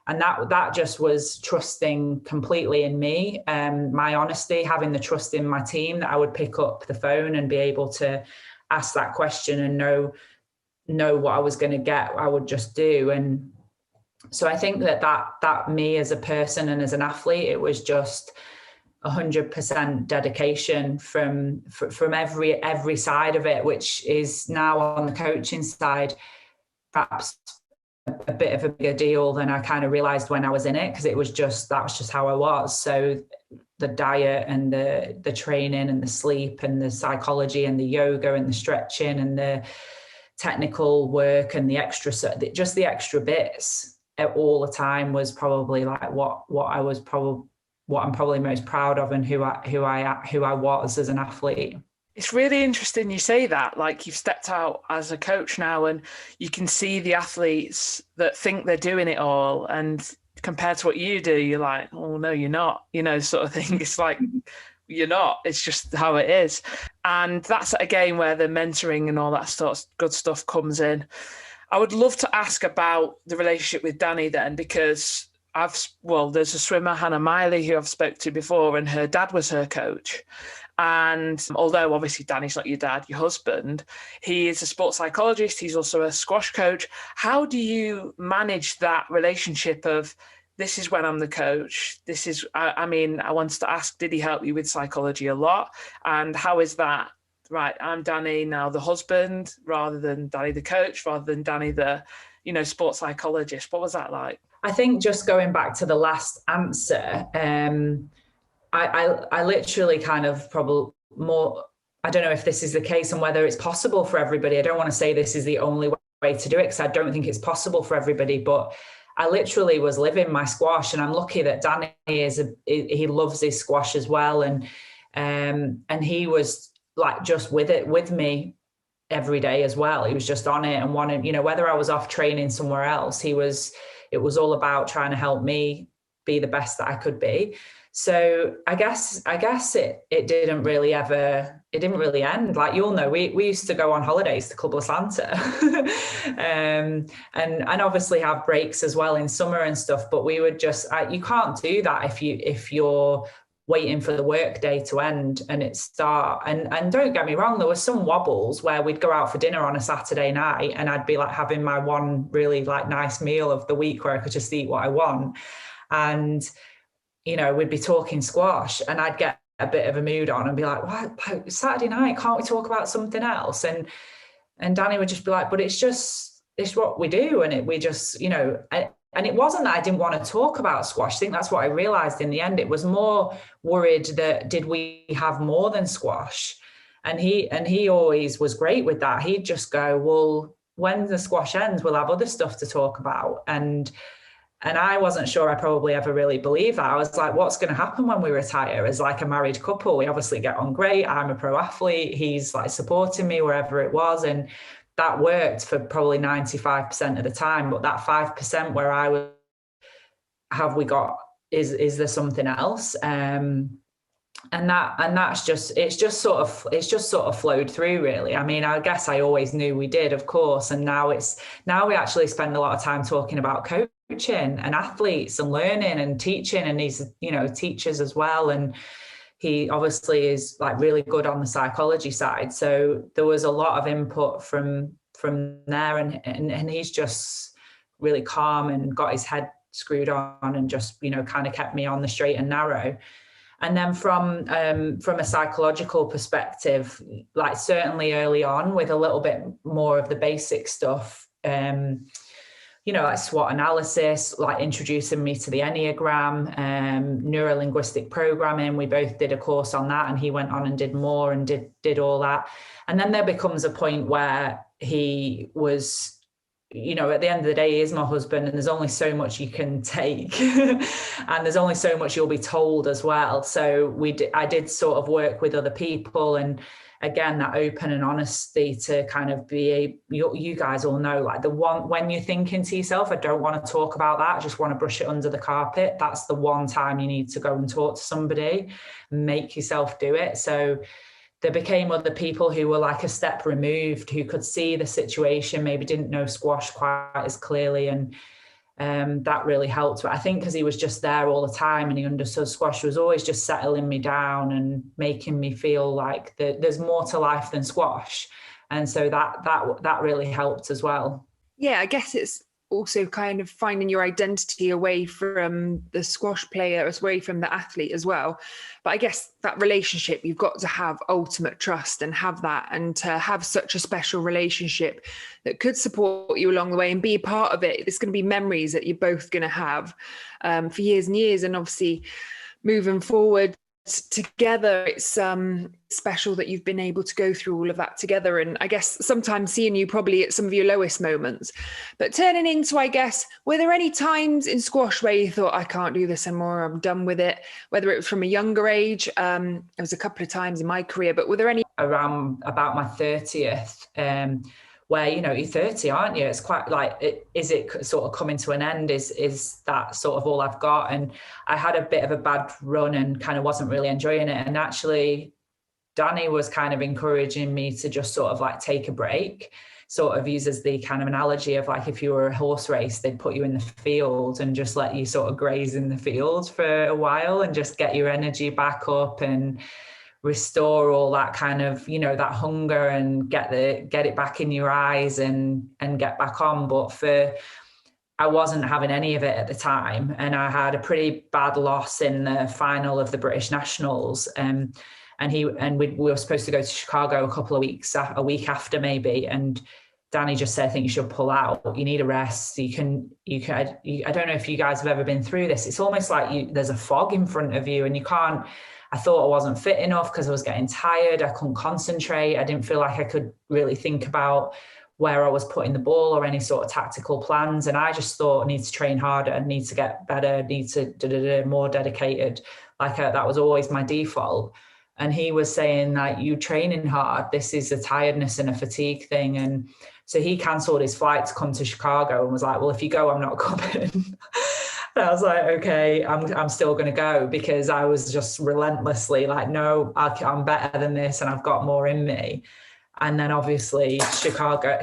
And that just was trusting completely in me, my honesty, having the trust in my team that I would pick up the phone and be able to ask that question and know what I was going to get, I would just do. And so I think that me as a person and as an athlete, it was just 100% dedication from every side of it, which is now on the coaching side perhaps a bit of a bigger deal than I kind of realized when I was in it, because that was just how I was. So the diet and the training and the sleep and the psychology and the yoga and the stretching and the technical work and the extra bits all the time was probably like what I'm probably most proud of, and who I was as an athlete. It's really interesting you say that. Like, you've stepped out as a coach now, and you can see the athletes that think they're doing it all, and compared to what you do, you're like, oh no, you're not, sort of thing. It's like, you're not. It's just how it is. And that's again where the mentoring and all that sort of good stuff comes in. I would love to ask about the relationship with Danny then, because there's a swimmer, Hannah Miley, who I've spoke to before, and her dad was her coach. And although obviously Danny's not your dad, your husband, he is a sports psychologist. He's also a squash coach. How do you manage that relationship of, this is when I'm the coach? I wanted to ask, did he help you with psychology a lot? And how is that? Right, I'm Danny now, the husband, rather than Danny the coach, rather than Danny the, sports psychologist. What was that like? I think just going back to the last answer, I literally kind of probably more, I don't know if this is the case and whether it's possible for everybody. I don't want to say this is the only way to do it, because I don't think it's possible for everybody, but I literally was living my squash, and I'm lucky that Danny he loves his squash as well. And he was like just with me every day as well. He was just on it and wanted, whether I was off training somewhere else, it was all about trying to help me be the best that I could be. So I guess it didn't really end. Like, you'll know, we used to go on holidays to Club Atlanta and obviously have breaks as well in summer and stuff. But we would just, you can't do that if you're waiting for the work day to end and it start. And don't get me wrong, there were some wobbles where we'd go out for dinner on a Saturday night and I'd be like having my one really like nice meal of the week where I could just eat what I want. And we'd be talking squash and I'd get a bit of a mood on and be like, what, Saturday night, can't we talk about something else? And Danny would just be like, but it's what we do. And we just, and it wasn't that I didn't want to talk about squash. I think that's what I realized in the end. It was more worried that, did we have more than squash? And he always was great with that. He'd just go, well, when the squash ends, we'll have other stuff to talk about. And I wasn't sure I probably ever really believed that. I was like, what's going to happen when we retire as like a married couple? We obviously get on great. I'm a pro athlete. He's like supporting me wherever it was. And that worked for probably 95% of the time. But that 5% where I was, is there something else? It's just sort of flowed through, really. I mean, I guess I always knew we did, of course. And now we actually spend a lot of time talking about coaching and athletes and learning and teaching, and he's, teachers as well. And he obviously is like really good on the psychology side. So there was a lot of input from there, and he's just really calm and got his head screwed on and just, kind of kept me on the straight and narrow. And then from a psychological perspective, like certainly early on with a little bit more of the basic stuff, like SWOT analysis, like introducing me to the Enneagram, neuro-linguistic programming. We both did a course on that, and he went on and did more and did all that. And then there becomes a point where he was, at the end of the day, he is my husband, and there's only so much you can take and there's only so much you'll be told as well. So I did sort of work with other people, and again, that open and honesty to kind of be you guys all know, like the one, when you're thinking to yourself, I don't want to talk about that, I just want to brush it under the carpet. That's the one time you need to go and talk to somebody, make yourself do it. So there became other people who were like a step removed, who could see the situation, maybe didn't know squash quite as clearly. And that really helped. But I think because he was just there all the time and he understood squash, was always just settling me down and making me feel like there's more to life than squash. And so that really helped as well. Yeah, I guess it's also kind of finding your identity away from the squash player, away from the athlete as well. But I guess that relationship, you've got to have ultimate trust and have that, and to have such a special relationship that could support you along the way and be a part of it. It's going to be memories that you're both going to have for years and years. And obviously moving forward together, it's special that you've been able to go through all of that together. And I guess sometimes seeing you probably at some of your lowest moments, but turning into, I guess, were there any times in squash where you thought, I can't do this anymore, I'm done with it, whether it was from a younger age? There was a couple of times in my career, but were there any around about my 30th, where, you know, you're 30, aren't you? It's quite like, is it sort of coming to an end? Is that sort of all I've got? And I had a bit of a bad run and kind of wasn't really enjoying it. And actually, Danny was kind of encouraging me to just sort of like take a break, sort of uses the kind of analogy of like, if you were a horse race, they'd put you in the field and just let you sort of graze in the field for a while and just get your energy back up and restore all that kind of, you know, that hunger and get it back in your eyes and get back on. But I wasn't having any of it at the time. And I had a pretty bad loss in the final of the British Nationals. And we were supposed to go to Chicago a week after maybe. And Danny just said, I think you should pull out. You need a rest. I don't know if you guys have ever been through this. It's almost like there's a fog in front of you and you can't. I thought I wasn't fit enough because I was getting tired. I couldn't concentrate. I didn't feel like I could really think about where I was putting the ball or any sort of tactical plans. And I just thought I need to train harder, I need to get better, need to more dedicated. That was always my default. And he was saying that you training hard, this is a tiredness and a fatigue thing. And so he cancelled his flight to come to Chicago and was like, well, if you go, I'm not coming. And I was like, okay, I'm still going to go, because I was just relentlessly like, no, I'm better than this and I've got more in me. And then obviously Chicago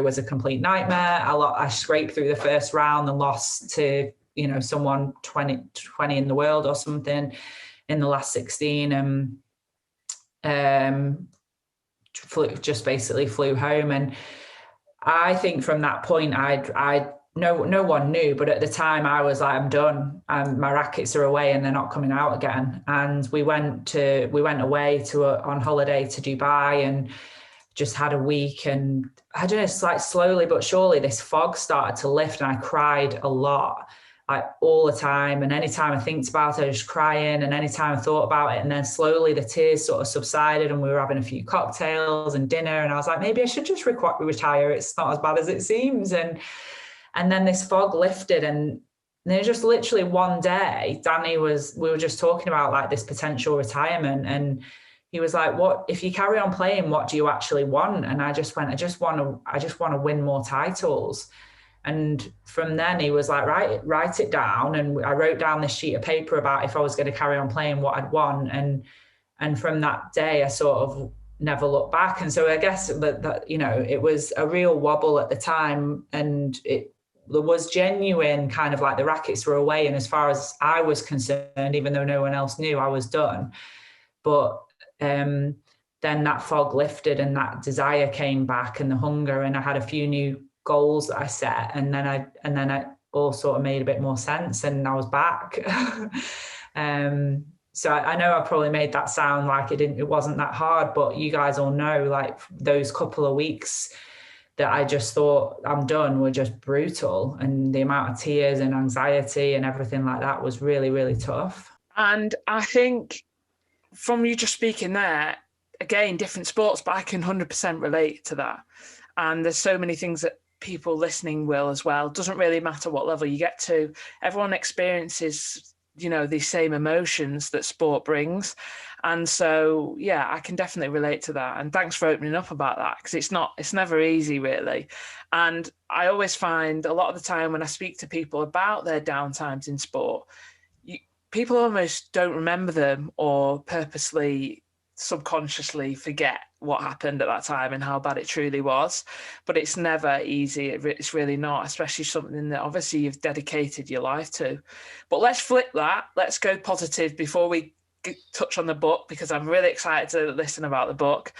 was a complete nightmare. I scraped through the first round and lost to, you know, someone 20 in the world or something in the last 16, and just basically flew home. And I think from that point, no one knew, but at the time I was like, I'm done. My rackets are away and they're not coming out again. And we went away on holiday to Dubai and just had a week. And I just like slowly but surely this fog started to lift and I cried a lot, like all the time. And anytime I think about it, I was just crying. And anytime I thought about it, and then slowly the tears sort of subsided and we were having a few cocktails and dinner. And I was like, maybe I should just retire. It's not as bad as it seems. And then this fog lifted, and then just literally one day, we were just talking about like this potential retirement, and he was like, what, if you carry on playing, what do you actually want? And I just went, I just want to win more titles. And from then he was like, write it down. And I wrote down this sheet of paper about if I was going to carry on playing, what I'd want. And from that day, I sort of never looked back. And so I guess that you know, it was a real wobble at the time, and there was genuine kind of like the rackets were away. And as far as I was concerned, even though no one else knew, I was done. But then that fog lifted and that desire came back and the hunger, and I had a few new goals that I set. And then I all sort of made a bit more sense and I was back. So I know I probably made that sound like it wasn't that hard, but you guys all know, like those couple of weeks that I just thought I'm done were just brutal. And the amount of tears and anxiety and everything like that was really, really tough. And I think from you just speaking there, again, different sports, but I can 100% relate to that. And there's so many things that people listening will as well. It doesn't really matter what level you get to. Everyone experiences, you know, these same emotions that sport brings. And so, yeah, I can definitely relate to that. And thanks for opening up about that, because it's never easy, really. And I always find a lot of the time when I speak to people about their downtimes in sport, people almost don't remember them or purposely, subconsciously forget what happened at that time and how bad it truly was. But it's never easy. It's really not, especially something that obviously you've dedicated your life to. But let's flip that. Let's go positive before we touch on the book because I'm really excited to listen about the book.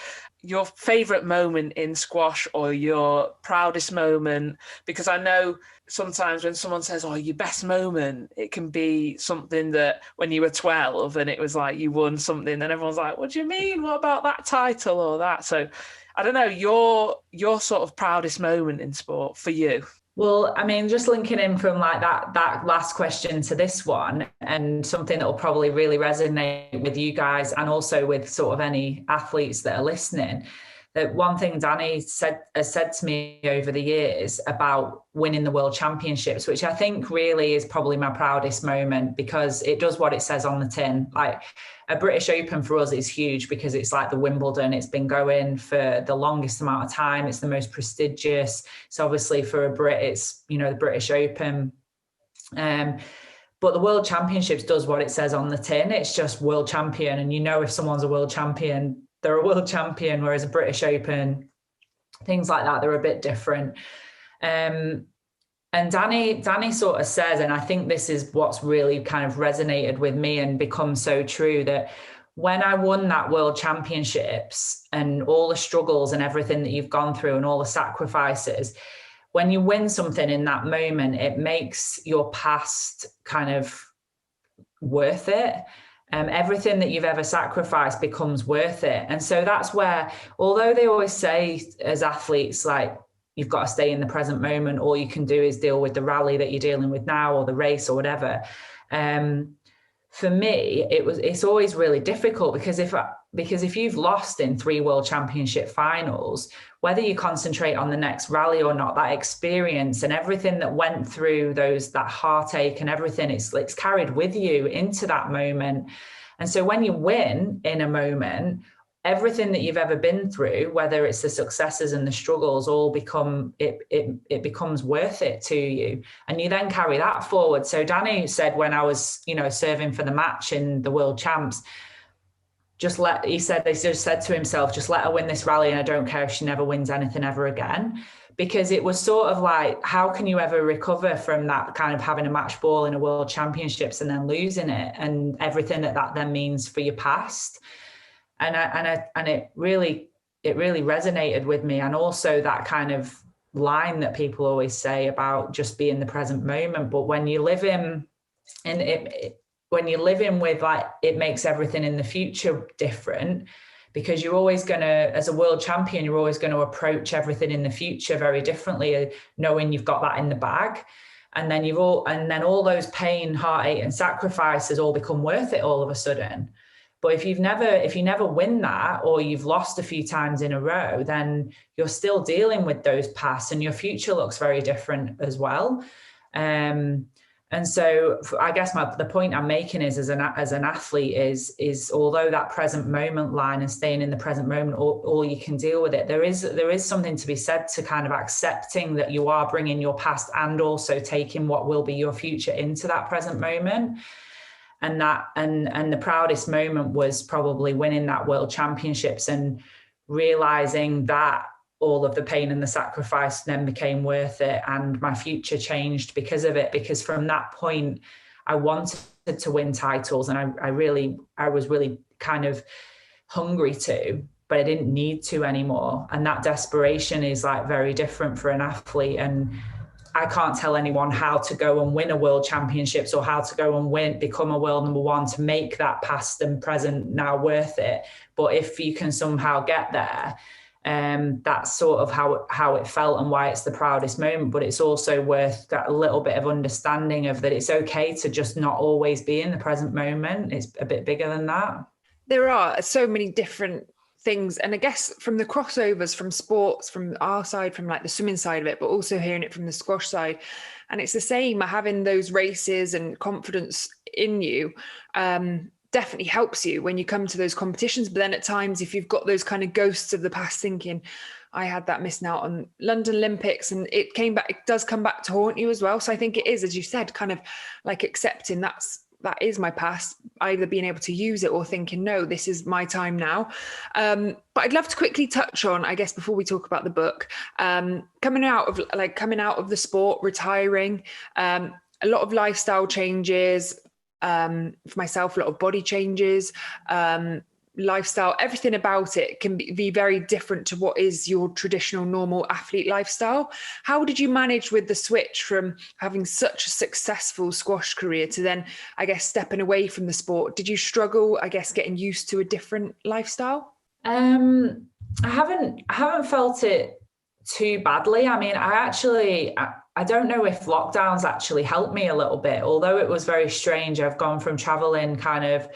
Your favourite moment in squash or your proudest moment? Because I know sometimes when someone says, oh, your best moment, it can be something that when you were 12 and it was like you won something and everyone's like, what do you mean? What about that title or that? So I don't know, your sort of proudest moment in sport for you. Well, I mean, just linking in from like that last question to this one, and something that will probably really resonate with you guys and also with sort of any athletes that are listening, that one thing Danny has said to me over the years about winning the World Championships, which I think really is probably my proudest moment because it does what it says on the tin. Like a British Open for us is huge because it's like the Wimbledon. It's been going for the longest amount of time. It's the most prestigious. So obviously for a Brit, it's, you know, the British Open. But the World Championships does what it says on the tin. It's just world champion. And you know, if someone's a world champion, they're a world champion, whereas a British Open, things like that, they're a bit different. And Danny sort of says, and I think this is what's really kind of resonated with me and become so true, that when I won that World Championships and all the struggles and everything that you've gone through and all the sacrifices, when you win something in that moment, it makes your past kind of worth it. Everything that you've ever sacrificed becomes worth it. And so that's where, although they always say as athletes, like, you've got to stay in the present moment, all you can do is deal with the rally that you're dealing with now or the race or whatever. For me, it's always really difficult because if you've lost in 3 World Championship finals, whether you concentrate on the next rally or not, that experience and everything that went through that heartache and everything, it's carried with you into that moment. And so when you win in a moment, everything that you've ever been through, whether it's the successes and the struggles, all it becomes worth it to you. And you then carry that forward. So Danny said when I was, you know, serving for the match in the World Champs, he just said to himself, just let her win this rally and I don't care if she never wins anything ever again. Because it was sort of like, how can you ever recover from that kind of having a match ball in a World Championships and then losing it and everything that then means for your past? And it really resonated with me. And also that kind of line that people always say about just be in the present moment. But when you live in with like, it makes everything in the future different, because you're always going to, as a world champion, you're always going to approach everything in the future very differently, knowing you've got that in the bag. And then all those pain, heartache and sacrifices all become worth it all of a sudden. But if you never win that, or you've lost a few times in a row, then you're still dealing with those past, and your future looks very different as well. And so I guess the point I'm making is, as an athlete, is although that present moment line and staying in the present moment, all you can deal with it, there is something to be said to kind of accepting that you are bringing your past and also taking what will be your future into that present moment. And the proudest moment was probably winning that World Championships and realizing that all of the pain and the sacrifice then became worth it, and my future changed because of it. Because from that point, I wanted to win titles, and I was really kind of hungry to, but I didn't need to anymore. And that desperation is like very different for an athlete. And I can't tell anyone how to go and win a World Championships or how to go and become a world number one to make that past and present now worth it. But if you can somehow get there, that's sort of how it felt and why it's the proudest moment. But it's also worth that little bit of understanding of that it's okay to just not always be in the present moment. It's a bit bigger than that. There are so many different things, and I guess from the crossovers from sports, from our side, from like the swimming side of it, but also hearing it from the squash side, and it's the same, having those races and confidence in you definitely helps you when you come to those competitions. But then at times, if you've got those kind of ghosts of the past thinking, I had that missing out on London Olympics, and it does come back to haunt you as well. So I think it is, as you said, kind of like accepting that is my past, either being able to use it or thinking, no, this is my time now. But I'd love to quickly touch on, I guess, before we talk about the book, coming out of the sport, retiring, a lot of lifestyle changes, for myself, a lot of body changes, lifestyle, everything about it can be very different to what is your traditional normal athlete lifestyle. How did you manage with the switch from having such a successful squash career to then, I guess, stepping away from the sport? Did you struggle, I guess, getting used to a different lifestyle? I haven't felt it too badly. I mean, I don't know if lockdowns actually helped me a little bit, although it was very strange. I've gone from traveling kind of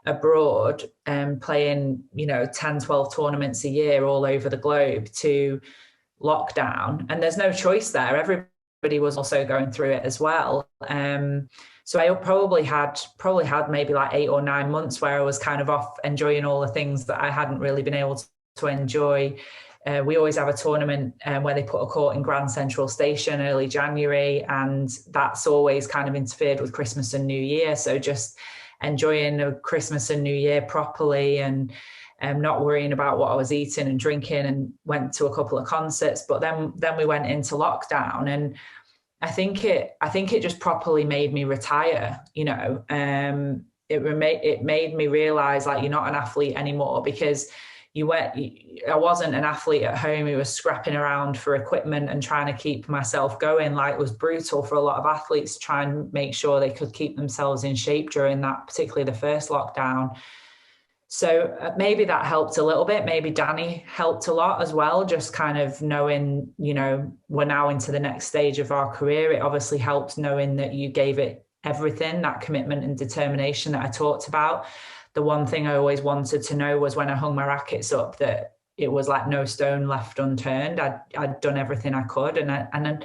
abroad and playing, 10, 12 tournaments a year all over the globe to lockdown. And there's no choice there. Everybody was also going through it as well. So I probably had maybe like 8 or 9 months where I was kind of off enjoying all the things that I hadn't really been able to enjoy. We always have a tournament where they put a court in Grand Central Station early January, and that's always kind of interfered with Christmas and New Year. So just enjoying a Christmas and New Year properly, and not worrying about what I was eating and drinking, and went to a couple of concerts. But then we went into lockdown, and I think it just properly made me retire. It made me realize, like, you're not an athlete anymore, because I wasn't an athlete at home who was scrapping around for equipment and trying to keep myself going. Like, it was brutal for a lot of athletes to try and make sure they could keep themselves in shape during that, particularly the first lockdown. So maybe that helped a little bit. Maybe Danny helped a lot as well, just kind of knowing, we're now into the next stage of our career. It obviously helped knowing that you gave it everything, that commitment and determination that I talked about. The one thing I always wanted to know was, when I hung my rackets up, that it was like no stone left unturned. I'd done everything I could. And then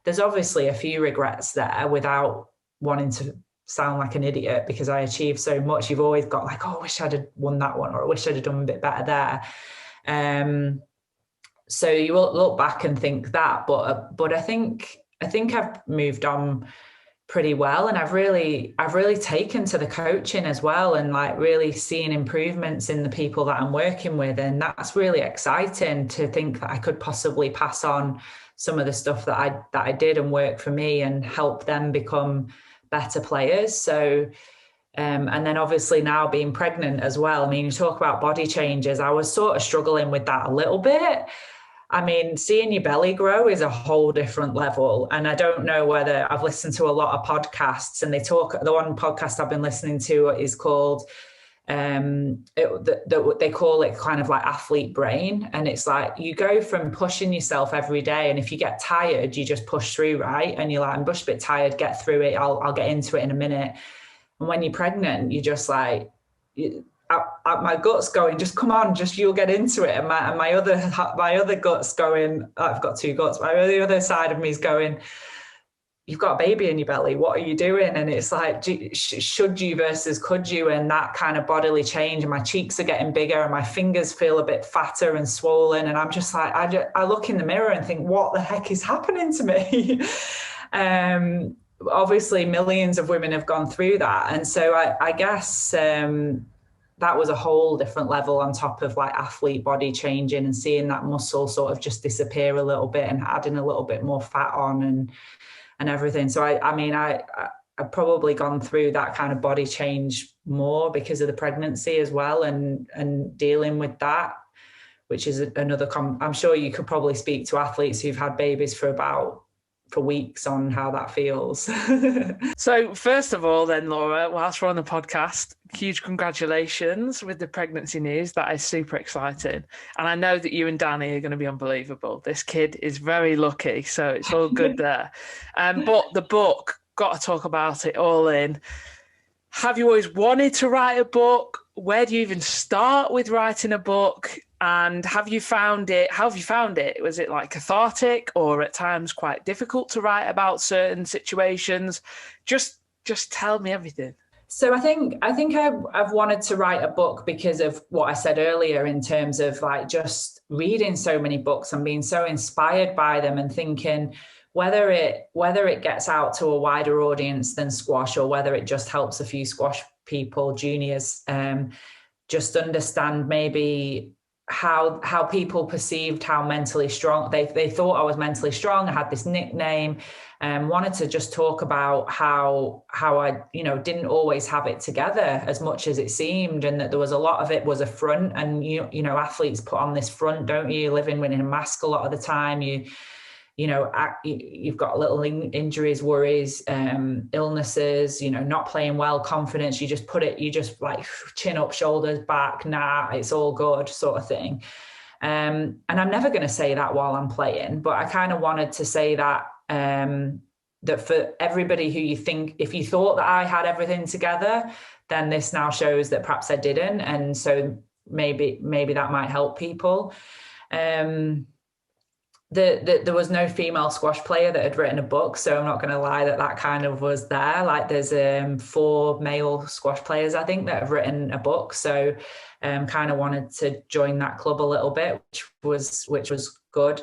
there's obviously a few regrets there, without wanting to sound like an idiot, because I achieved so much. You've always got like, oh, I wish I'd have won that one, or I wish I'd have done a bit better there. So you will look back and think that, but I think I've moved on pretty well, and I've really taken to the coaching as well, and like really seeing improvements in the people that I'm working with, and that's really exciting to think that I could possibly pass on some of the stuff that I did and work for me, and help them become better players. So and then obviously now being pregnant as well. I mean, you talk about body changes. I was sort of struggling with that a little bit. I mean, seeing your belly grow is a whole different level. And I don't know whether I've listened to a lot of podcasts, and the one podcast I've been listening to is called, they call it kind of like athlete brain. And it's like, you go from pushing yourself every day, and if you get tired, you just push through, right? And you're like, I'm just a bit tired, get through it. I'll get into it in a minute. And when you're pregnant, you're just like, my gut's going, just come on, just you'll get into it. And my other gut's going, I've got two guts. The other side of me is going, you've got a baby in your belly. What are you doing? And it's like, should you versus could you? And that kind of bodily change. And my cheeks are getting bigger, and my fingers feel a bit fatter and swollen. And I'm just like, I look in the mirror and think, what the heck is happening to me? Obviously, millions of women have gone through that. And so I guess that was a whole different level on top of like athlete body changing, and seeing that muscle sort of just disappear a little bit, and adding a little bit more fat on and everything. So I've probably gone through that kind of body change more because of the pregnancy as well, and dealing with that, which is another, I'm sure you could probably speak to athletes who've had babies for weeks on how that feels. So first of all then, Laura, whilst we're on the podcast, huge congratulations with the pregnancy news. That is super exciting. And I know that you and Danny are going to be unbelievable. This kid is very lucky, so it's all good there. But the book, got to talk about it all in. Have you always wanted to write a book? Where do you even start with writing a book? And how have you found it? Was it like cathartic, or at times quite difficult to write about certain situations? Just tell me everything. So I think I've wanted to write a book because of what I said earlier, in terms of like just reading so many books and being so inspired by them, and thinking whether it gets out to a wider audience than squash, or whether it just helps a few squash people, juniors, just understand maybe how people perceived how mentally strong they thought I was mentally strong. I had this nickname, and wanted to just talk about how I, didn't always have it together as much as it seemed, and that there was a lot of it was a front. And athletes put on this front, don't you? Living in a mask a lot of the time. You've got little injuries, worries, illnesses, not playing well, confidence. You just like chin up, shoulders back, nah, it's all good sort of thing. And I'm never going to say that while I'm playing, but I kind of wanted to say that, that for everybody who if you thought that I had everything together, then this now shows that perhaps I didn't. And so maybe that might help people. There was no female squash player that had written a book, so I'm not going to lie that kind of was there. Like there's 4 male squash players, I think, that have written a book. So kind of wanted to join that club a little bit, which was good.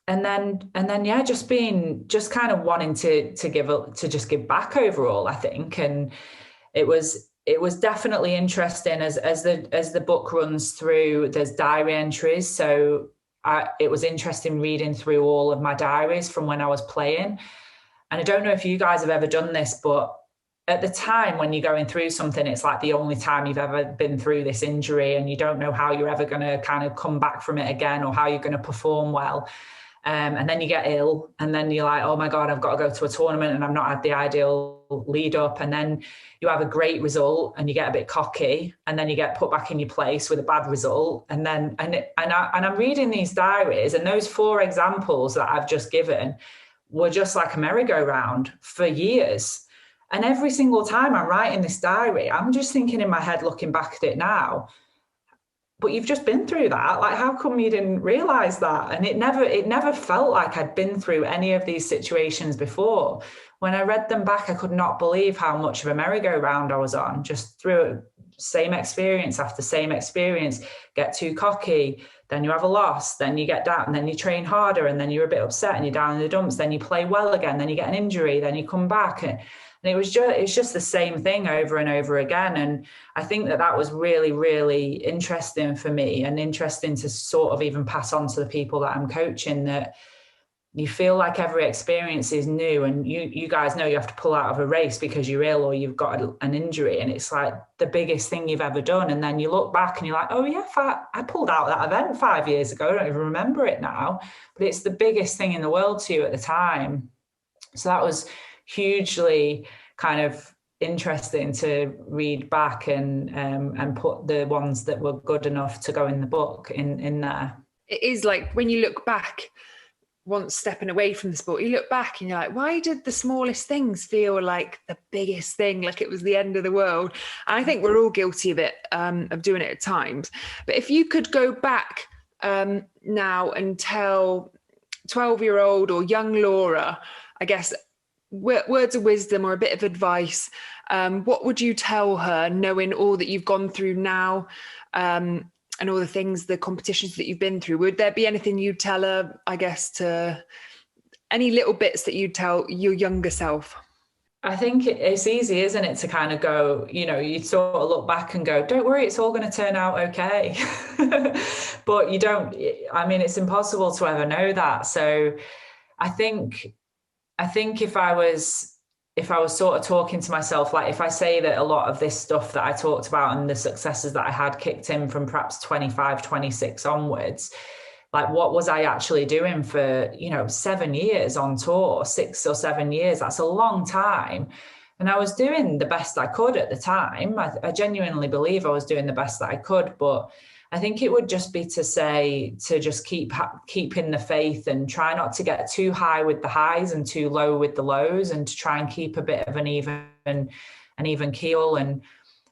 And then yeah, just kind of wanting to just give back overall, I think. And it was definitely interesting as the book runs through. There's diary entries, so it was interesting reading through all of my diaries from when I was playing. And I don't know if you guys have ever done this, but at the time when you're going through something, it's like the only time you've ever been through this injury, and you don't know how you're ever going to kind of come back from it again, or how you're going to perform well. And then you get ill, and then you're like, oh my God, I've got to go to a tournament and I've not had the ideal lead up. And then you have a great result and you get a bit cocky, and then you get put back in your place with a bad result. And then, and I'm reading these diaries, and those 4 examples that I've just given were just like a merry-go-round for years. And every single time I'm writing this diary, I'm just thinking in my head, looking back at it now, but you've just been through that. Like, how come you didn't realize that? And it never felt like I'd been through any of these situations before. When I read them back, I could not believe how much of a merry-go-round I was on, just through same experience after same experience. Get too cocky, then you have a loss, then you get down, and then you train harder, and then you're a bit upset and you're down in the dumps, then you play well again, then you get an injury, then you come back. And it's just the same thing over and over again. And I think that was really, really interesting for me, and interesting to sort of even pass on to the people that I'm coaching, that you feel like every experience is new, and you guys know you have to pull out of a race because you're ill or you've got an injury, and it's like the biggest thing you've ever done. And then you look back and you're like, oh yeah, I pulled out that event 5 years ago. I don't even remember it now, but it's the biggest thing in the world to you at the time. So that was hugely kind of interesting to read back and put the ones that were good enough to go in the book in there. It is like when you look back, once stepping away from the sport, you look back and you're like, why did the smallest things feel like the biggest thing, like it was the end of the world? And I think we're all guilty of it, of doing it at times. But if you could go back now and tell 12-year-old or young Laura, I guess, words of wisdom or a bit of advice, what would you tell her, knowing all that you've gone through now, and all the things, the competitions that you've been through? Would there be anything you'd tell her, I guess, to any little bits that you'd tell your younger self? I think it's easy, isn't it, to kind of go, you sort of look back and go, don't worry, it's all going to turn out okay. But you don't, it's impossible to ever know that. So I think if I was sort of talking to myself, like if I say that a lot of this stuff that I talked about and the successes that I had kicked in from perhaps 25, 26 onwards, like what was I actually doing for, 7 years on tour, 6 or 7 years? That's a long time. And I was doing the best I could at the time. I genuinely believe I was doing the best that I could, but I think it would just be to say to just keep in the faith and try not to get too high with the highs and too low with the lows, and to try and keep a bit of an even keel, and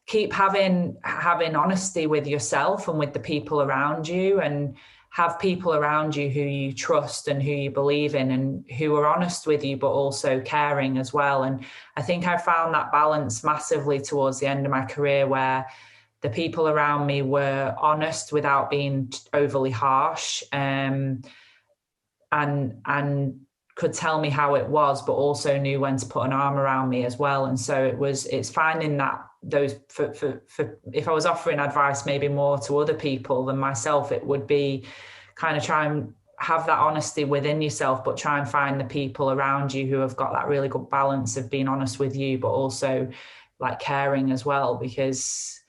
keep having honesty with yourself and with the people around you, and have people around you who you trust and who you believe in and who are honest with you, but also caring as well. And I think I found that balance massively towards the end of my career, where the people around me were honest without being overly harsh, and could tell me how it was, but also knew when to put an arm around me as well. And so it's finding that those for if I was offering advice maybe more to other people than myself, it would be kind of try and have that honesty within yourself, but try and find the people around you who have got that really good balance of being honest with you, but also like caring as well, because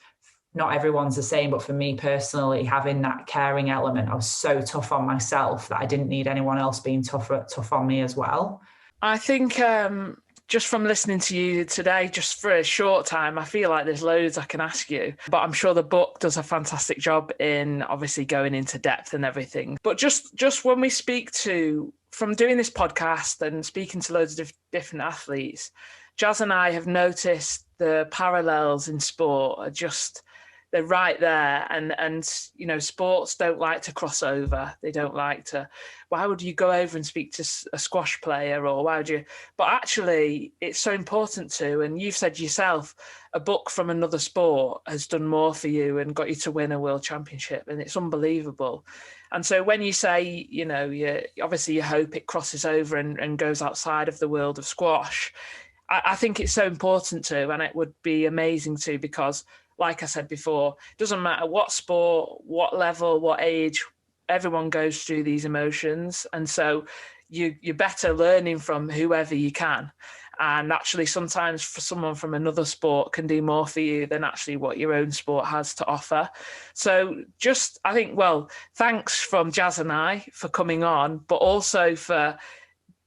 not everyone's the same. But for me personally, having that caring element, I was so tough on myself that I didn't need anyone else being tough on me as well. I think just from listening to you today, just for a short time, I feel like there's loads I can ask you. But I'm sure the book does a fantastic job in obviously going into depth and everything. But just when we speak to, from doing this podcast and speaking to loads of different athletes, Jazz and I have noticed the parallels in sport are just, they're right there. And you know, sports don't like to cross over. They don't like to, why would you go over and speak to a squash player, or why would you? But actually, it's so important to, and you've said yourself, a book from another sport has done more for you and got you to win a world championship. And it's unbelievable. And so when you say, you know, obviously you hope it crosses over and goes outside of the world of squash, I think it's so important to, and it would be amazing to, because like I said before, it doesn't matter what sport, what level, what age, everyone goes through these emotions. And so you're better learning from whoever you can. And actually sometimes for someone from another sport can do more for you than actually what your own sport has to offer. So just, I think, well, thanks from Jazz and I for coming on, but also for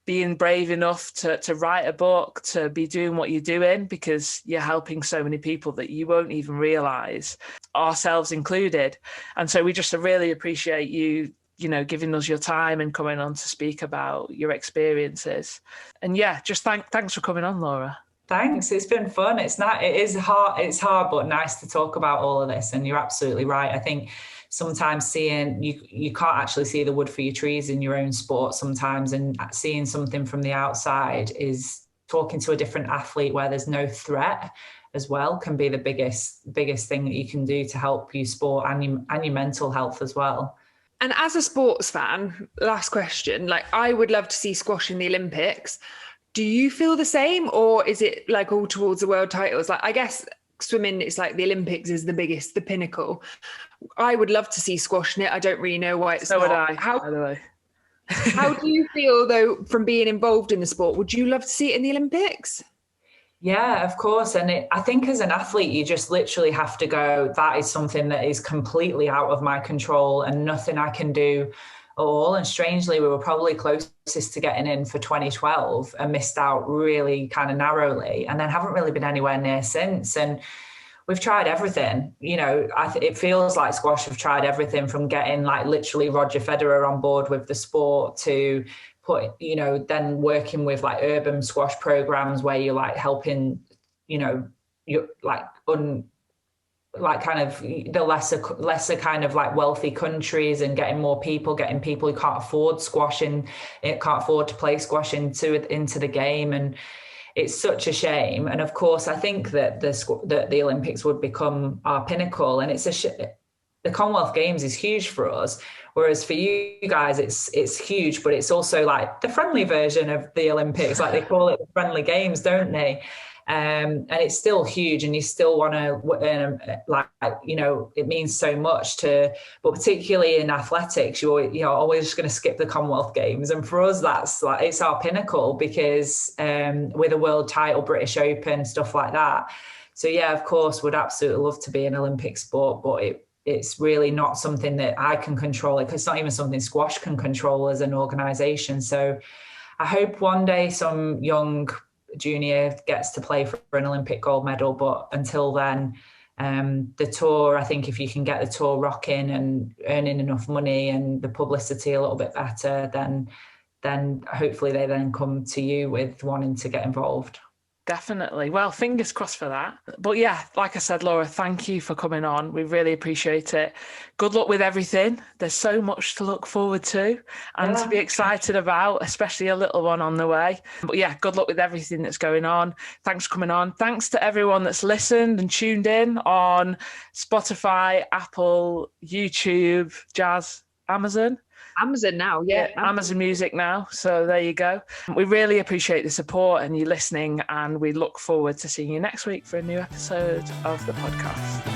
being brave enough to write a book, to be doing what you're doing, because you're helping so many people that you won't even realise, ourselves included. And so we just really appreciate you, you know, giving us your time and coming on to speak about your experiences. And yeah, just thanks for coming on, Laura. Thanks. It's been fun. It's hard, but nice to talk about all of this. And you're absolutely right. I think sometimes you can't actually see the wood for your trees in your own sport sometimes, and seeing something from the outside, is talking to a different athlete where there's no threat as well, can be the biggest thing that you can do to help your sport and your mental health as well. And as a sports fan, last question, like I would love to see squash in the Olympics. Do you feel the same, or is it like all towards the world titles? Like, I guess swimming, it's like the Olympics is the biggest, the pinnacle. I would love to see squash in it. I don't really know why it's so not. Would I, by the way. How do you feel though from being involved in the sport? Would you love to see it in the Olympics? Yeah, of course. And I think as an athlete, you just literally have to go, that is something that is completely out of my control and nothing I can do at all. And strangely, we were probably closest to getting in for 2012 and missed out really kind of narrowly, and then haven't really been anywhere near since. And we've tried everything. You know, it feels like squash have tried everything, from getting like literally Roger Federer on board with the sport to then working with like urban squash programs where you're like helping, you know, you're like kind of the lesser kind of like wealthy countries, and getting people who can't afford can't afford to play squash into the game. And it's such a shame. And of course, I think that the Olympics would become our pinnacle, and the Commonwealth Games is huge for us. Whereas for you guys, it's huge, but it's also like the friendly version of the Olympics, like they call it the friendly games, don't they? And it's still huge, and you still want to, it means so much but particularly in athletics, you're always just going to skip the Commonwealth Games. And for us, that's like, it's our pinnacle, because with a world title, British Open, stuff like that. So yeah, of course, would absolutely love to be an Olympic sport, but it's really not something that I can control. It's not even something squash can control as an organisation. So I hope one day some young junior gets to play for an Olympic gold medal. But until then, the tour, I think if you can get the tour rocking and earning enough money and the publicity a little bit better, then hopefully they then come to you with wanting to get involved. Definitely. Well, fingers crossed for that. But yeah, like I said, Laura, thank you for coming on. We really appreciate it. Good luck with everything. There's so much to look forward to and to be excited about, especially a little one on the way. But yeah, good luck with everything that's going on. Thanks for coming on. Thanks to everyone that's listened and tuned in on Spotify, Apple, YouTube, Jazz, Amazon. Amazon now, yeah. Amazon Music now. So there you go. We really appreciate the support and you listening, and we look forward to seeing you next week for a new episode of the podcast.